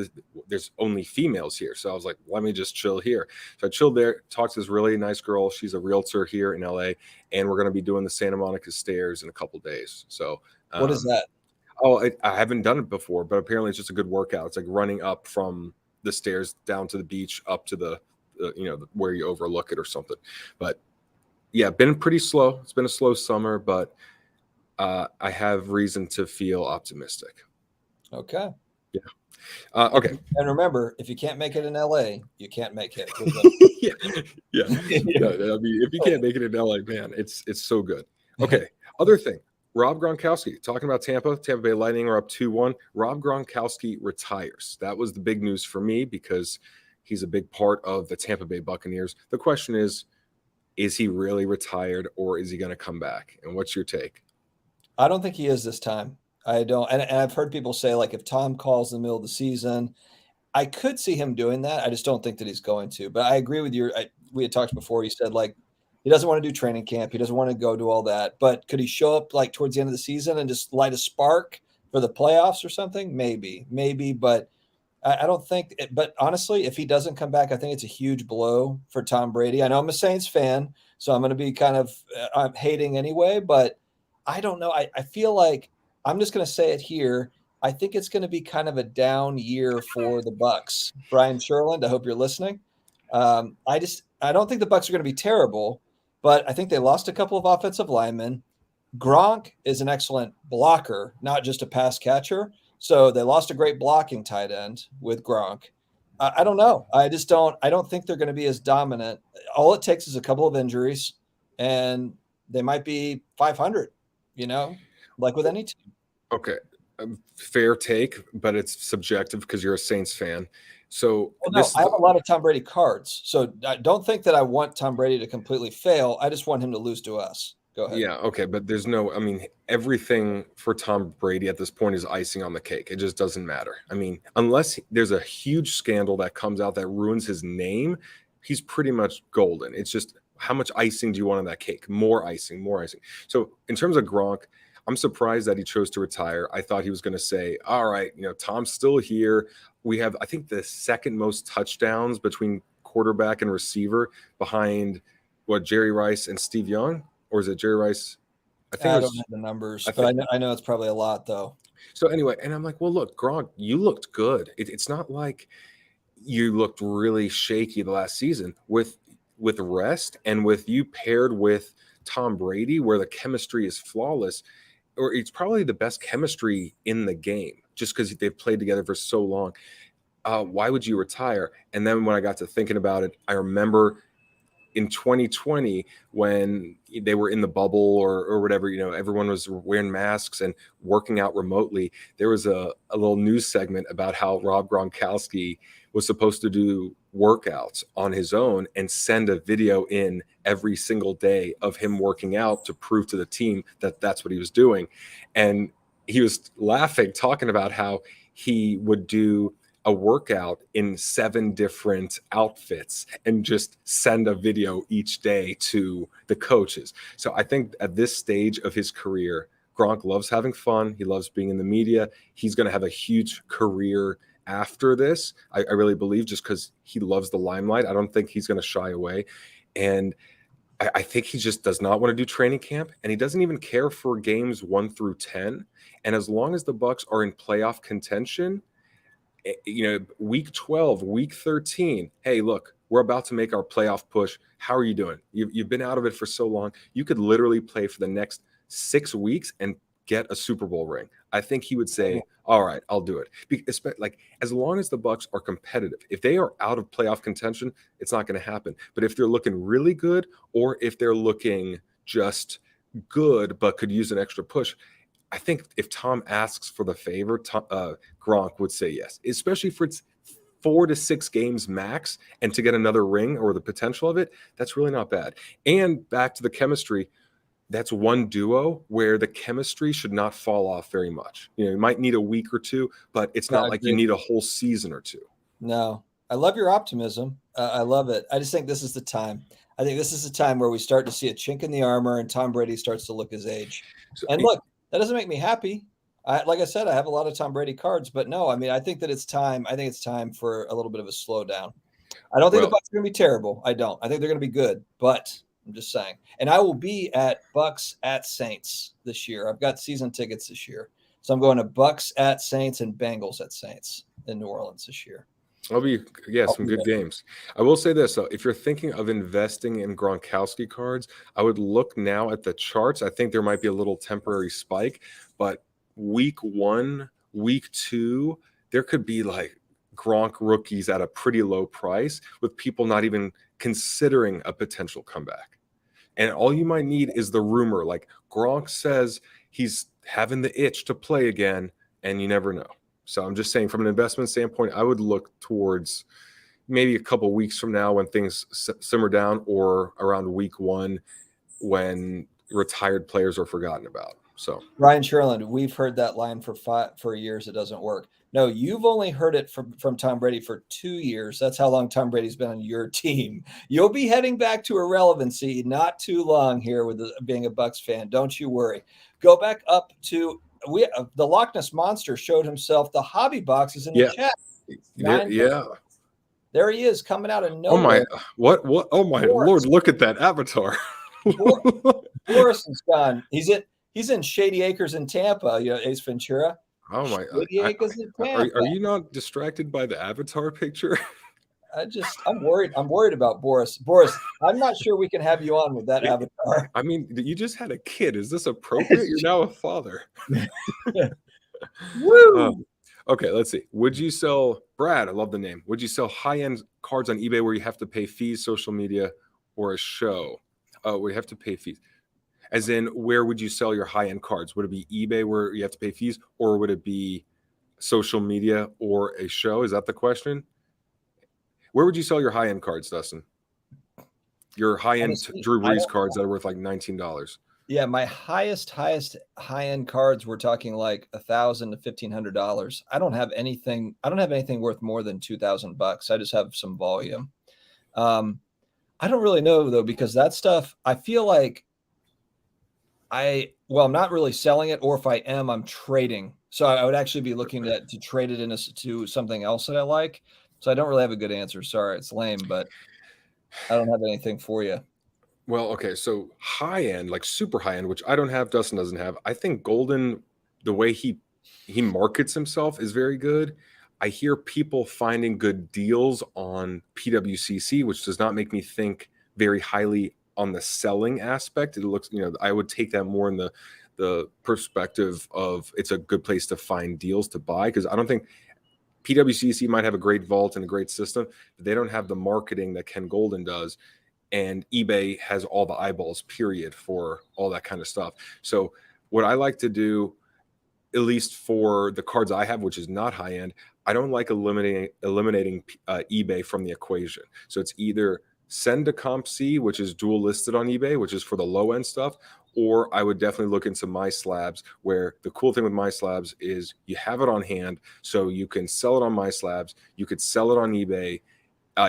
there's only females here. So I was like, let me just chill here. So I chilled there, talked to this really nice girl. She's a realtor here in LA, and we're going to be doing the Santa Monica stairs in a couple days. So what is that? Oh, I haven't done it before, but apparently it's just a good workout. It's like running up from the stairs down to the beach, up to the where you overlook it or something. But yeah, been pretty slow. It's been a slow summer, but I have reason to feel optimistic. Okay. Yeah. Okay. And remember, if you can't make it in LA, you can't make it. Yeah. I mean, if you can't make it in LA, man, it's so good. Okay. Other thing. Rob Gronkowski, talking about Tampa Bay Lightning are up 2-1. Rob Gronkowski retires. That was the big news for me because he's a big part of the Tampa Bay Buccaneers. The question is he really retired or is he going to come back? And what's your take? I don't think he is this time. I don't. And I've heard people say, like, if Tom calls in the middle of the season, I could see him doing that. I just don't think that he's going to. But I agree with you. We had talked before. You said, like, he doesn't want to do training camp. He doesn't want to go do all that. But could he show up like towards the end of the season and just light a spark for the playoffs or something? Maybe. But I don't think. But honestly, if he doesn't come back, I think it's a huge blow for Tom Brady. I know I'm a Saints fan, so I'm going to be kind of I'm hating anyway. But I don't know. I feel like I'm just going to say it here. I think it's going to be kind of a down year for the Bucks. Brian Sherland, I hope you're listening. I don't think the Bucks are going to be terrible, but I think they lost a couple of offensive linemen. Gronk is an excellent blocker, not just a pass catcher. So they lost a great blocking tight end with Gronk. I don't know. I don't think they're going to be as dominant. All it takes is a couple of injuries, and they might be 500. Like with any team. Okay. Fair take, but it's subjective because you're a Saints fan. So I have a lot of Tom Brady cards. So I don't think that I want Tom Brady to completely fail. I just want him to lose to us. Go ahead. Yeah, okay, but everything for Tom Brady at this point is icing on the cake. It just doesn't matter. I mean, unless there's a huge scandal that comes out that ruins his name, he's pretty much golden. It's just how much icing do you want on that cake? More icing, more icing. So in terms of Gronk, I'm surprised that he chose to retire. I thought he was going to say, all right, Tom's still here. We have, I think, the second most touchdowns between quarterback and receiver behind Jerry Rice and Steve Young. Or is it Jerry Rice? I don't have the numbers, but I know it's probably a lot, though. So anyway, and I'm like, well, look, Gronk, you looked good. It's not like you looked really shaky the last season with rest and with you paired with Tom Brady, where the chemistry is flawless, or it's probably the best chemistry in the game, just because they've played together for so long. Why would you retire? And then when I got to thinking about it, I remember in 2020 when they were in the bubble or whatever, everyone was wearing masks and working out remotely. There was a little news segment about how Rob Gronkowski was supposed to do workouts on his own and send a video in every single day of him working out to prove to the team that that's what he was doing. And he was laughing, talking about how he would do a workout in 7 different outfits and just send a video each day to the coaches. So I think at this stage of his career, Gronk loves having fun. He loves being in the media. He's going to have a huge career after this. I really believe, just because he loves the limelight. I don't think he's going to shy away. And I think he just does not want to do training camp, and he doesn't even care for games 1 through 10. And as long as the Bucks are in playoff contention, week 12, week 13, hey, look, we're about to make our playoff push. How are you doing? You've been out of it for so long. You could literally play for the next 6 weeks and get a Super Bowl ring. I think he would say, all right, I'll do it. Like, as long as the Bucks are competitive, if they are out of playoff contention, it's not going to happen. But if they're looking really good, or if they're looking just good, but could use an extra push. I think if Tom asks for the favor, Gronk would say yes, especially for its 4 to 6 games max, and to get another ring or the potential of it, that's really not bad. And back to the chemistry, that's one duo where the chemistry should not fall off very much. You might need a week or two, but it's not like you need a whole season or two. No, I love your optimism. I love it. I just think this is the time. I think this is the time where we start to see a chink in the armor and Tom Brady starts to look his age. And look, that doesn't make me happy. Like I said, I have a lot of Tom Brady cards, but no, I mean, I think that it's time. I think it's time for a little bit of a slowdown. I don't think the Bucs are going to be terrible. I don't. I think they're going to be good, but I'm just saying. And I will be at Bucs at Saints this year. I've got season tickets this year. So I'm going to Bucs at Saints and Bengals at Saints in New Orleans this year. Some good games. I will say this, though. If you're thinking of investing in Gronkowski cards, I would look now at the charts. I think there might be a little temporary spike, but week 1, week 2, there could be like Gronk rookies at a pretty low price with people not even considering a potential comeback. And all you might need is the rumor. Like Gronk says he's having the itch to play again, and you never know. So I'm just saying, from an investment standpoint, I would look towards maybe a couple weeks from now when things simmer down, or around week 1 when retired players are forgotten about. So Ryan Sherland, we've heard that line for years. It doesn't work. No, you've only heard it from Tom Brady for 2 years. That's how long Tom Brady's been on your team. You'll be heading back to irrelevancy not too long here with being a Bucs fan. Don't you worry. Go back up to the Loch Ness Monster showed himself. The hobby box is in the chat. There he is, coming out of nowhere. Oh my Lord, look at that avatar. Boris is gone. He's in Shady Acres in Tampa, Ace Ventura. Oh my! Are you not distracted by the avatar picture? I'm worried. I'm worried about Boris. Boris, I'm not sure we can have you on with that avatar. I mean, you just had a kid. Is this appropriate? You're now a father. Woo! Okay, let's see. Would you sell, Brad? I love the name. Would you sell high-end cards on eBay where you have to pay fees, social media, or a show? We have to pay fees. As in, where would you sell your high-end cards? Would it be eBay where you have to pay fees, or would it be social media or a show? Is that the question? Where would you sell your high-end cards, Dustin? Your high-end Drew Brees cards that are worth like $19. Yeah, my highest high-end cards, we're talking like $1,000 to $1,500. I don't have anything worth more than $2,000. I just have some volume. I don't really know though, because that stuff, I feel like I'm not really selling it, or if I am, I'm trading. So I would actually be looking to trade it to something else that I like. So I don't really have a good answer. Sorry, it's lame, but I don't have anything for you. Well, okay, so high end, like super high end, which I don't have, Dustin doesn't have. I think Golden, the way he markets himself is very good. I hear people finding good deals on PWCC, which does not make me think very highly on the selling aspect. It looks, I would take that more in the perspective of it's a good place to find deals to buy, because I don't think PWCC might have a great vault and a great system, but they don't have the marketing that Ken Golden does. And eBay has all the eyeballs, period, for all that kind of stuff. So what I like to do, at least for the cards I have, which is not high end, I don't like eliminating eBay from the equation. So it's either send to Comp C, which is dual listed on eBay, which is for the low end stuff, or I would definitely look into My Slabs, where the cool thing with My Slabs is you have it on hand, so you can sell it on My Slabs, you could sell it on eBay,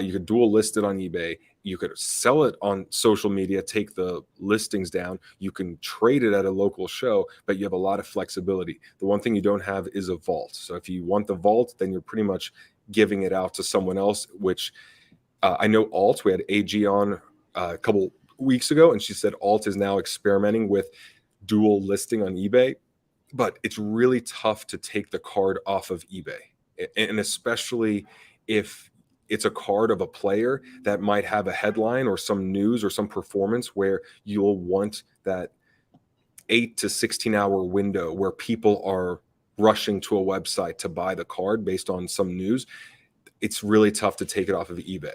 you could dual list it on eBay, you could sell it on social media, take the listings down, you can trade it at a local show, but you have a lot of flexibility. The one thing you don't have is a vault. So if you want the vault, then you're pretty much giving it out to someone else, which I know Alt, we had AG on a couple weeks ago, and she said Alt is now experimenting with dual listing on eBay, but it's really tough to take the card off of eBay. And especially if it's a card of a player that might have a headline or some news or some performance where you'll want that 8 to 16 hour window where people are rushing to a website to buy the card based on some news. It's really tough to take it off of eBay.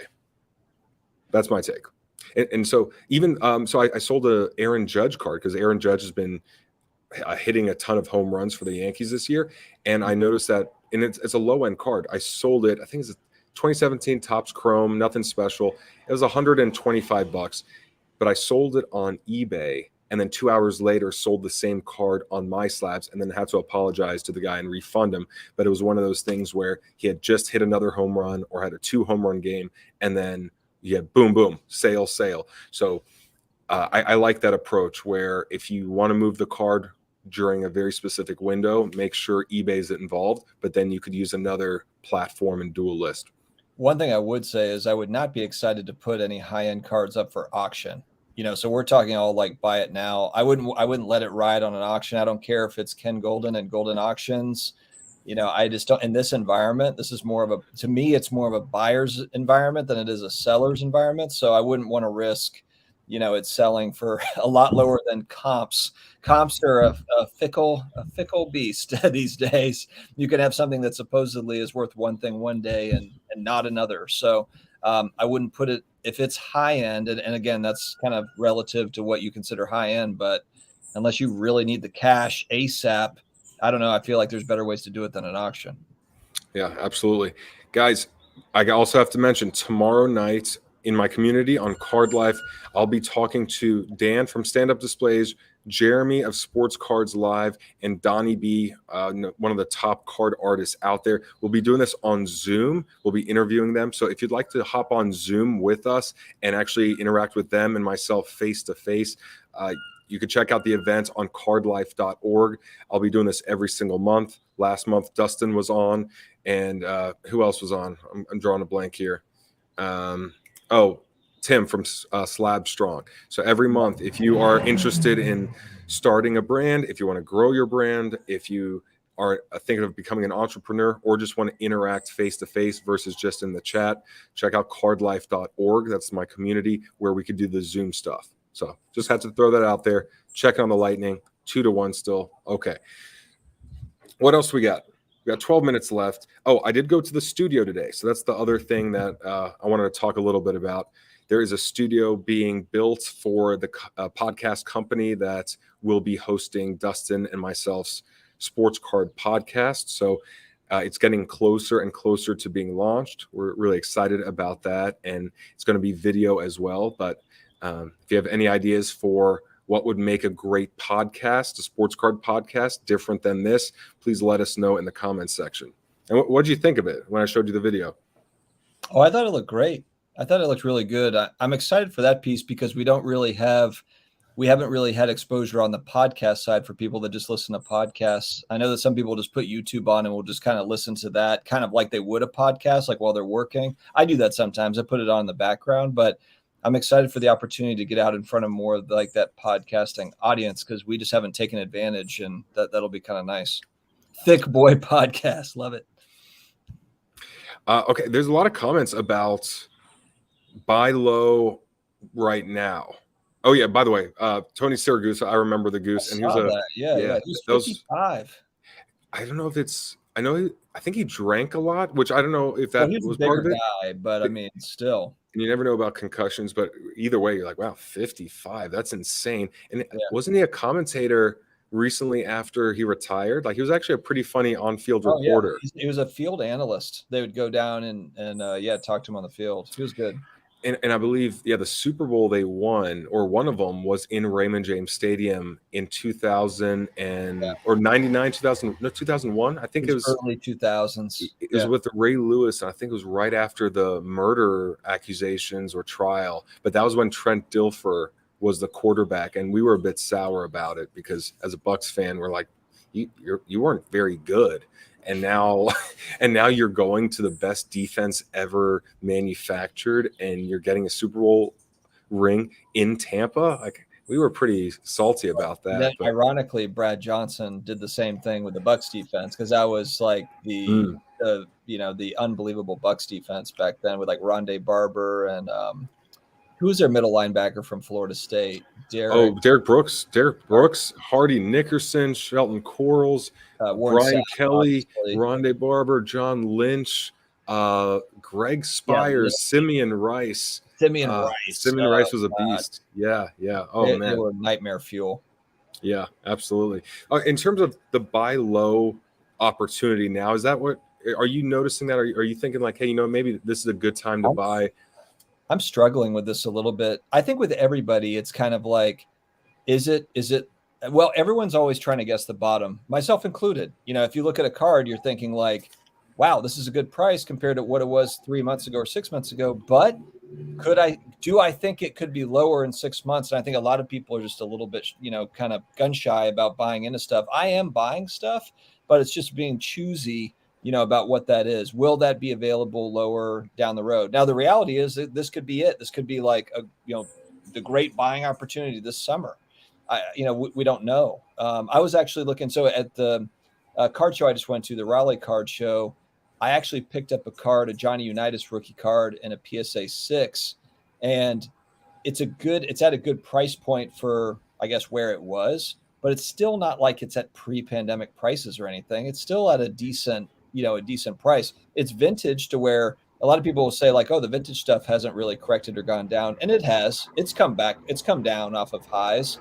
That's my take. And so even so I sold a Aaron Judge card because Aaron Judge has been hitting a ton of home runs for the Yankees this year, and I noticed that, and it's a low end card. I sold it. I think it's a 2017 Topps Chrome, nothing special. It was $125, but I sold it on eBay, and then 2 hours later sold the same card on my slabs, and then had to apologize to the guy and refund him. But it was one of those things where he had just hit another home run or had a 2 home run game, and then boom, boom, sale. So I like that approach where if you want to move the card during a very specific window, make sure eBay's involved, but then you could use another platform and dual list. One thing I would say is I would not be excited to put any high-end cards up for auction. So we're talking all like buy it now. I wouldn't let it ride on an auction. I don't care if it's Ken Golden and Golden Auctions. I just don't, in this environment, this is to me, it's more of a buyer's environment than it is a seller's environment. So I wouldn't want to risk, it's selling for a lot lower than comps. Comps are a fickle beast these days. You can have something that supposedly is worth one thing one day and not another. So I wouldn't put it, if it's high end, and again, that's kind of relative to what you consider high end, but unless you really need the cash ASAP, I don't know. I feel like there's better ways to do it than an auction. Yeah, absolutely. Guys, I also have to mention tomorrow night in my community on Card Life, I'll be talking to Dan from Stand Up Displays, Jeremy of Sports Cards Live, and Donnie B, one of the top card artists out there. We'll be doing this on Zoom. We'll be interviewing them. So if you'd like to hop on Zoom with us and actually interact with them and myself face to face, you can check out the event on cardlife.org. I'll be doing this every single month. Last month, Dustin was on, and who else was on? I'm drawing a blank here. Tim from Slab Strong. So every month, if you are interested in starting a brand, if you want to grow your brand, if you are thinking of becoming an entrepreneur or just want to interact face-to-face versus just in the chat, check out cardlife.org. That's my community where we could do the Zoom stuff. So just had to throw that out there. Check on the Lightning, 2-1 still. Okay. What else we got? We got 12 minutes left. Oh, I did go to the studio today. So that's the other thing that I wanted to talk a little bit about. There is a studio being built for the podcast company that will be hosting Dustin and myself's sports card podcast. So it's getting closer and closer to being launched. We're really excited about that. And it's going to be video as well. But if you have any ideas for what would make a great podcast, a sports card podcast, different than this, please let us know in the comments section. And what did you think of it when I showed you the video? Oh, I thought it looked great. I thought it looked really good. I'm excited for that piece because we haven't really had exposure on the podcast side for people that just listen to podcasts. I know that some people just put YouTube on and will just kind of listen to that kind of like they would a podcast, like while they're working. I do that sometimes. I put it on in the background, but I'm excited for the opportunity to get out in front of more of like that podcasting audience because we just haven't taken advantage, and that'll be kind of nice. Thick boy podcast. Love it. Okay. There's a lot of comments about buy low right now. Oh yeah. By the way, Tony Siragusa, I remember the goose, and he was He's 55. I don't know if it's. I think he drank a lot, which I don't know if that was part of it. Guy, but I mean, still. And you never know about concussions, but either way, you're like, wow, 55. That's insane. And wasn't he a commentator recently after he retired? Like he was actually a pretty funny on-field reporter. Yeah. He was a field analyst. They would go down and talk to him on the field. He was good. And I believe, the Super Bowl they won, or one of them, was in Raymond James Stadium in 2000 or 99, 2000, no, 2001. I think it was early 2000s. It was with Ray Lewis, and I think it was right after the murder accusations or trial. But that was when Trent Dilfer was the quarterback, and we were a bit sour about it because as a Bucs fan, we're like, you weren't very good. And now you're going to the best defense ever manufactured, and you're getting a Super Bowl ring in Tampa. Like we were pretty salty about that. Then, ironically, Brad Johnson did the same thing with the Bucs defense because that was like the unbelievable Bucs defense back then with like Rondé Barber and who was their middle linebacker from Florida State? Derek Brooks, Hardy Nickerson, Shelton Quarles, Brian Kelly, Rondé Barber, John Lynch, Greg Spires, Simeon Rice. Simeon Rice. Simeon Rice was a beast. Yeah. Oh They man. were nightmare fuel. Yeah, absolutely. In terms of the buy low opportunity now, is that what are you noticing that? Are you thinking like, hey, maybe this is a good time to buy? I'm struggling with this a little bit. I think with everybody, it's kind of like, is it, well, everyone's always trying to guess the bottom, myself included. If you look at a card, you're thinking like, wow, this is a good price compared to what it was 3 months ago or 6 months ago. But do I think it could be lower in 6 months? And I think a lot of people are just a little bit, kind of gun shy about buying into stuff. I am buying stuff, but it's just being choosy, about what that is. Will that be available lower down the road? Now, the reality is that this could be it. This could be like the great buying opportunity this summer. We don't know. I was actually looking. So at the card show I just went to, the Raleigh card show, I actually picked up a Johnny Unitas rookie card and a PSA 6, and it's at a good price point for, I guess, where it was, but it's still not like it's at pre-pandemic prices or anything. It's still at a decent price. It's vintage to where a lot of people will say like, oh, the vintage stuff hasn't really corrected or gone down. And it has. It's come back. It's come down off of highs,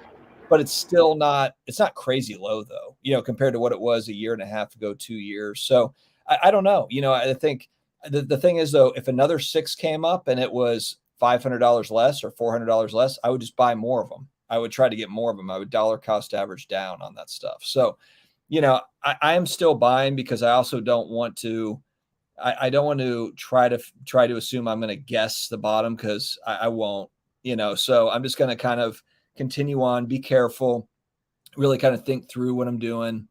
but it's not crazy low though, compared to what it was a year and a half ago, 2 years. So I don't know. I think the thing is though, if another 6 came up and it was $500 less or $400 less, I would just buy more of them. I would try to get more of them. I would dollar cost average down on that stuff. So, I am still buying because I also don't want to, I don't want to try to assume I'm going to guess the bottom, because I won't, so I'm just going to kind of continue on, be careful, really kind of think through what I'm doing,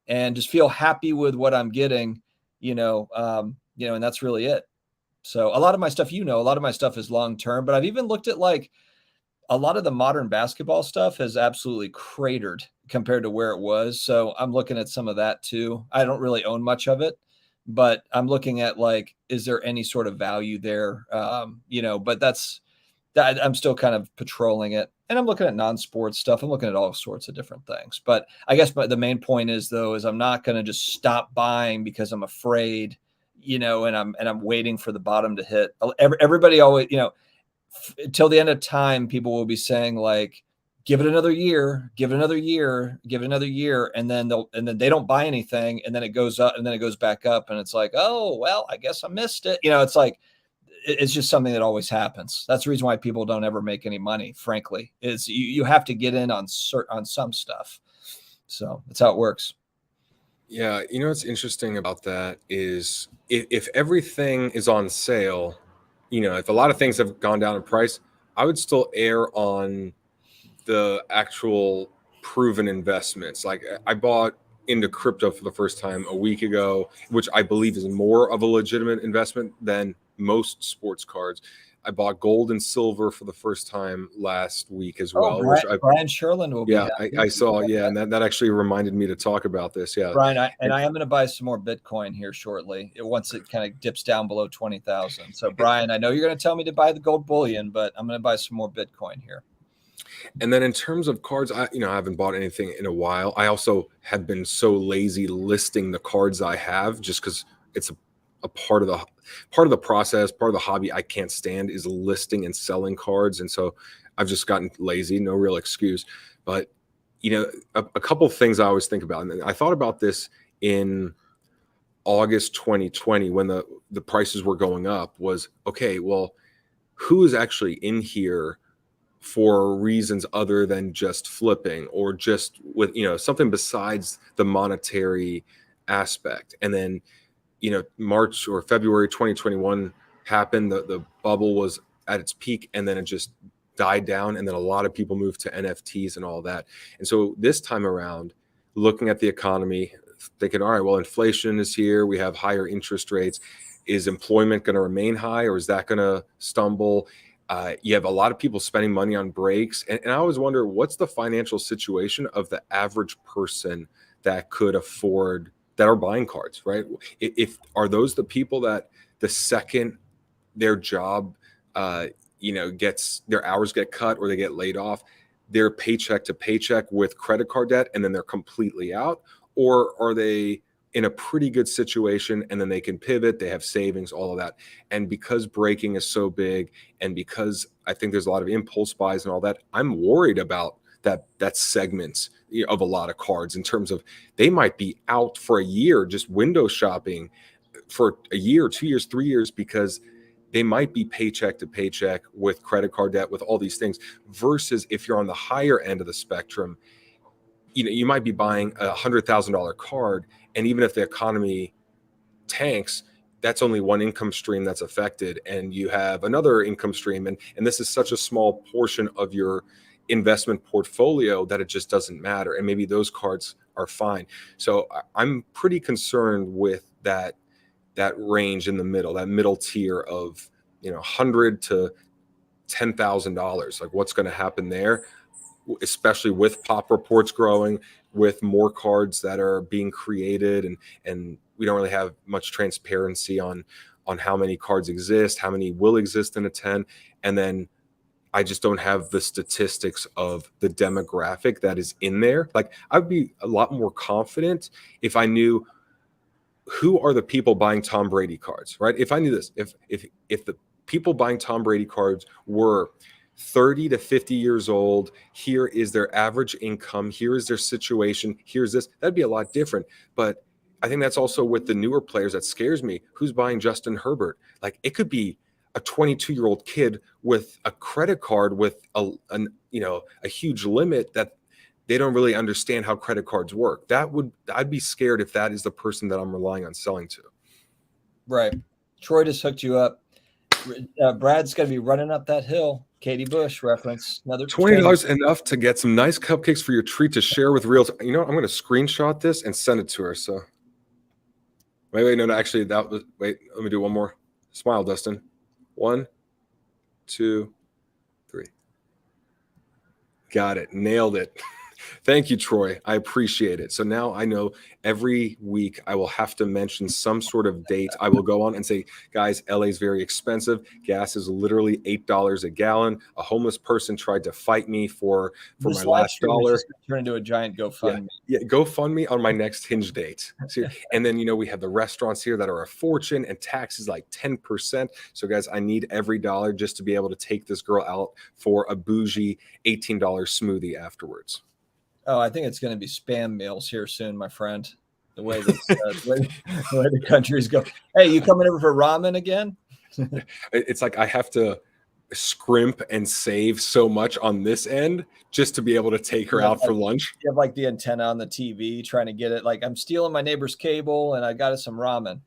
and just feel happy with what I'm getting, and that's really it. So a lot of my stuff is long-term, but I've even looked at like a lot of the modern basketball stuff has absolutely cratered compared to where it was. So I'm looking at some of that too. I don't really own much of it, but I'm looking at like, is there any sort of value there? But that I'm still kind of patrolling it, and I'm looking at non-sports stuff. I'm looking at all sorts of different things. But I guess the main point is I'm not going to just stop buying because I'm afraid, and I'm waiting for the bottom to hit. Everybody always, till the end of time, people will be saying like, give it another year, give it another year, give it another year. And then they don't buy anything. And then it goes up and then it goes back up. And it's like, oh, well, I guess I missed it. It's like, it's just something that always happens. That's the reason why people don't ever make any money, frankly, is you have to get in on some stuff. So that's how it works. Yeah. What's interesting about that is if everything is on sale, if a lot of things have gone down in price, I would still err on the actual proven investments. Like I bought into crypto for the first time a week ago, which I believe is more of a legitimate investment than most sports cards. I bought gold and silver for the first time last week as well. Brian Sherlin will be. Yeah, I saw. Yeah, and that actually reminded me to talk about this. Yeah, Brian, I am going to buy some more Bitcoin here shortly. Once it kind of dips down below 20,000. So, Brian, I know you're going to tell me to buy the gold bullion, but I'm going to buy some more Bitcoin here. And then in terms of cards, I haven't bought anything in a while. I also have been so lazy listing the cards I have, just because it's a part of the process, part of the hobby I can't stand is listing and selling cards. And so I've just gotten lazy, no real excuse. But, a couple of things I always think about, and I thought about this in August 2020 when the prices were going up, was, okay, well, who is actually in here for reasons other than just flipping or just with, something besides the monetary aspect? And then, March or February 2021 happened. The bubble was at its peak, and then it just died down. And then a lot of people moved to NFTs and all that. And so this time around, looking at the economy, thinking, all right, well, inflation is here. We have higher interest rates. Is employment going to remain high, or is that going to stumble? You have a lot of people spending money on breaks. And I always wonder, what's the financial situation of the average person that could afford, that are buying cards, right? If are those the people that the second their job, gets, their hours get cut or they get laid off, they're paycheck to paycheck with credit card debt, and then they're completely out? Or are they in a pretty good situation, and then they can pivot, they have savings, all of that. And because breaking is so big, and because I think there's a lot of impulse buys and all that, I'm worried about that segment of a lot of cards, in terms of they might be out for a year just window shopping for a year, 2 years, 3 years, because they might be paycheck to paycheck with credit card debt, with all these things, versus if you're on the higher end of the spectrum, you might be buying $100,000 card, and even if the economy tanks, that's only one income stream that's affected, and you have another income stream, and this is such a small portion of your investment portfolio that it just doesn't matter, and maybe those cards are fine. So I'm pretty concerned with that range in the middle, that middle tier of $100 to $10,000. Like, what's going to happen there, especially with pop reports growing, with more cards that are being created, and we don't really have much transparency on how many cards exist, how many will exist in a 10, and then I just don't have the statistics of the demographic that is in there. Like, I'd be a lot more confident if I knew who are the people buying Tom Brady cards, right? If I knew this, if the people buying Tom Brady cards were 30 to 50 years old, here is their average income, here is their situation, here's this, that'd be a lot different. But I think that's also with the newer players that scares me. Who's buying Justin Herbert? Like, it could be a 22-year-old kid with a credit card with a huge limit that they don't really understand how credit cards work. I'd be scared if that is the person that I'm relying on selling to. Right. Troy just hooked you up. Brad's going to be running up that hill. Katie Bush reference. Another $20 enough to get some nice cupcakes for your treat to share with real. I'm going to screenshot this and send it to her. So wait, no, actually wait, let me do one more. Smile, Dustin. 1, 2, 3. Got it. Nailed it. Thank you, Troy. I appreciate it. So now I know every week I will have to mention some sort of date. I will go on and say, guys, LA is very expensive. Gas is literally $8 a gallon. A homeless person tried to fight me for my last dollar. Turn into a giant GoFundMe. Yeah, GoFundMe on my next Hinge date. And then, we have the restaurants here that are a fortune, and taxes like 10%. So guys, I need every dollar just to be able to take this girl out for a bougie $18 smoothie afterwards. Oh, I think it's going to be spam mails here soon, my friend. The way the countries go. Hey, you coming over for ramen again? It's like I have to scrimp and save so much on this end just to be able to take her out for lunch. You have like the antenna on the TV trying to get it. Like, I'm stealing my neighbor's cable and I got us some ramen.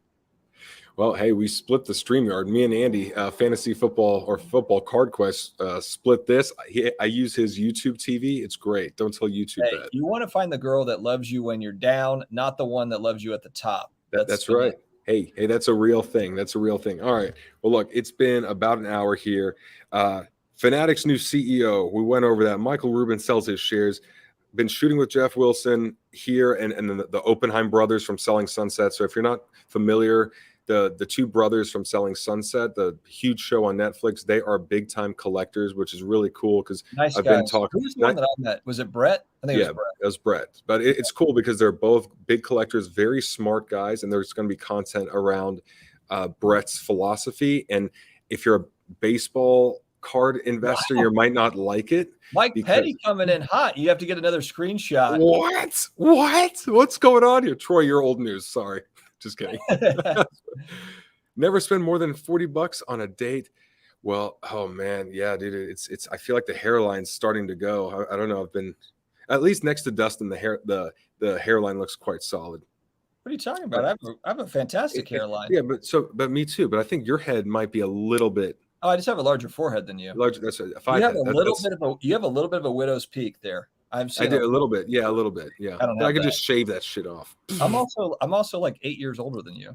Well, hey, we split the StreamYard. Me and Andy, Fantasy Football or Football Card Quest, split this. I use his YouTube TV. It's great. Don't tell YouTube that. You want to find the girl that loves you when you're down, not the one that loves you at the top. That's right. Hey, that's a real thing. That's a real thing. All right. Well, look, it's been about an hour here. Fanatics' new CEO. We went over that. Michael Rubin sells his shares. Been shooting with Jeff Wilson here, and then the Oppenheim brothers from Selling Sunset. So if you're not familiar, the two brothers from Selling Sunset, the huge show on Netflix, they are big time collectors, which is really cool because I've been talking. Who's the one that I met? Was it Brett? I think it was Brett. But it's cool because they're both big collectors, very smart guys, and there's going to be content around Brett's philosophy. And if you're a baseball card investor, you might not like it. Mike Petty coming in hot. You have to get another screenshot. What? What's going on here? Troy, you're old news. Sorry. Just kidding. Never spend more than $40 on a date. Well, oh man, yeah, dude. It's. I feel like the hairline's starting to go. I don't know. I've been at least next to Dustin. The hairline looks quite solid. What are you talking about? I have a fantastic hairline. Yeah, but me too. But I think your head might be a little bit. Oh, I just have a larger forehead than you. Larger. You have a little bit of a widow's peak there. I did a little bit. Yeah, a little bit. Yeah. I could just shave that shit off. I'm also like 8 years older than you.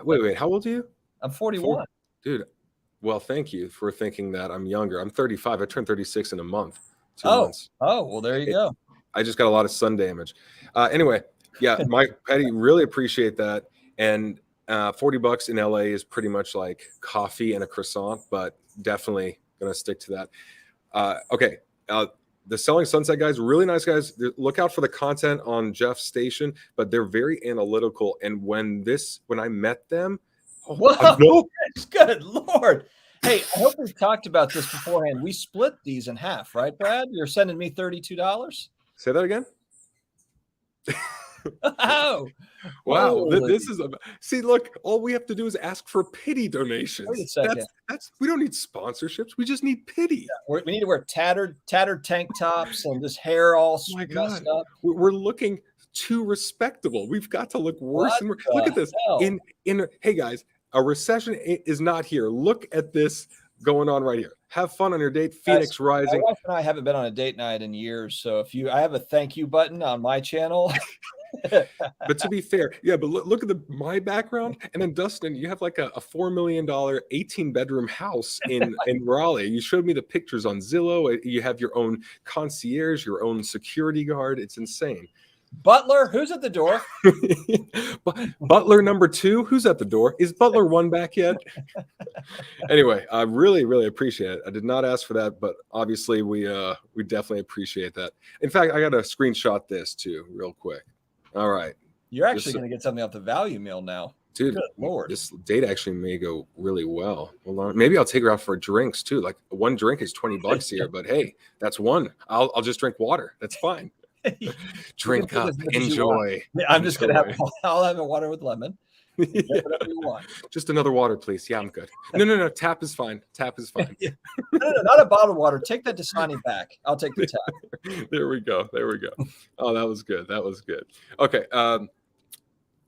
Wait. How old are you? I'm 41. Dude. Well, thank you for thinking that I'm younger. I'm 35. I turned 36 in a month. 2 months. Months. Oh, well, there you go. I just got a lot of sun damage. Anyway, yeah, Mike Petty, really appreciate that. And $40 in LA is pretty much like coffee and a croissant, but definitely gonna stick to that. Okay. the Selling Sunset guys, really nice guys. Look out for the content on Jeff's station, but they're very analytical. And when I met them, whoa, good Lord. Hey, I hope we've talked about this beforehand. We split these in half, right, Brad? You're sending me $32. Say that again. Oh, wow! This is see. Look, all we have to do is ask for pity donations. Wait a second. That's we don't need sponsorships. We just need pity. Yeah, we need to wear tattered tank tops and just hair all messed up. We're looking too respectable. We've got to look worse. Look at this. Hey guys, a recession is not here. Look at this going on right here. Have fun on your date. Phoenix Rising. My wife and I haven't been on a date night in years, so I have a thank you button on my channel. But to be fair, but look at my background, and then Dustin, you have like a $4 million 18-bedroom house in Raleigh. You showed me the pictures on Zillow. You have your own concierge, your own security guard. It's insane. Butler, who's at the door? Butler number 2, who's at the door? Is Butler 1 back yet? Anyway, I really, really appreciate it. I did not ask for that, but obviously we definitely appreciate that. In fact, I got to screenshot this too, real quick. All right. You're actually going to get something off the value meal now. Dude, good Lord. This date actually may go really well. Well, maybe I'll take her out for drinks too. Like one drink is $20 here, but hey, that's one. I'll just drink water. That's fine. Drink up, enjoy. I'm just going to I'll have a water with lemon. Whatever you want. Just another water, please. Yeah, I'm good. No. Tap is fine. Tap is fine. No, not a bottled water. Take that Dasani back. I'll take the tap. There we go. Oh, that was good. Okay.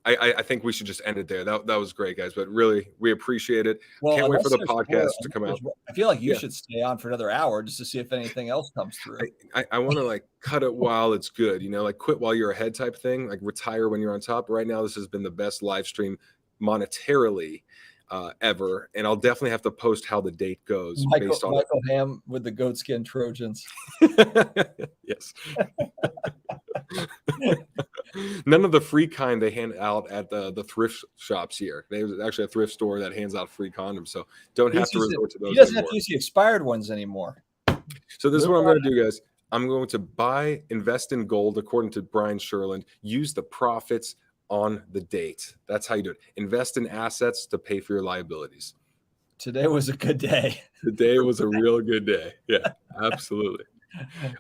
I think we should just end it there. That was great, guys. But really, we appreciate it. Well, can't wait for the podcast to come out. I feel like you should stay on for another hour just to see if anything else comes through. I want to like cut it while it's good, like quit while you're ahead type thing, like retire when you're on top. Right now, this has been the best live stream monetarily ever, and I'll definitely have to post how the date goes based on Michael Ham with the goatskin Trojans. Yes. None of the free kind they hand out at the thrift shops here. There's actually a thrift store that hands out free condoms, so don't have to resort to those. He doesn't have to use the expired ones anymore. So this is what I'm going to do, guys. I'm going to invest in gold according to Brian Sherland. Use the profits on the date. That's how you do it. Invest in assets to pay for your liabilities. Today was a good day. Today was a real good day. Yeah, absolutely.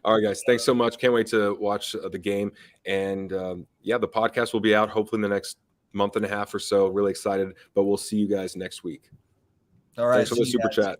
All right, guys. Thanks so much. Can't wait to watch the game. And the podcast will be out hopefully in the next month and a half or so. Really excited. But we'll see you guys next week. All right. Thanks for the super chat.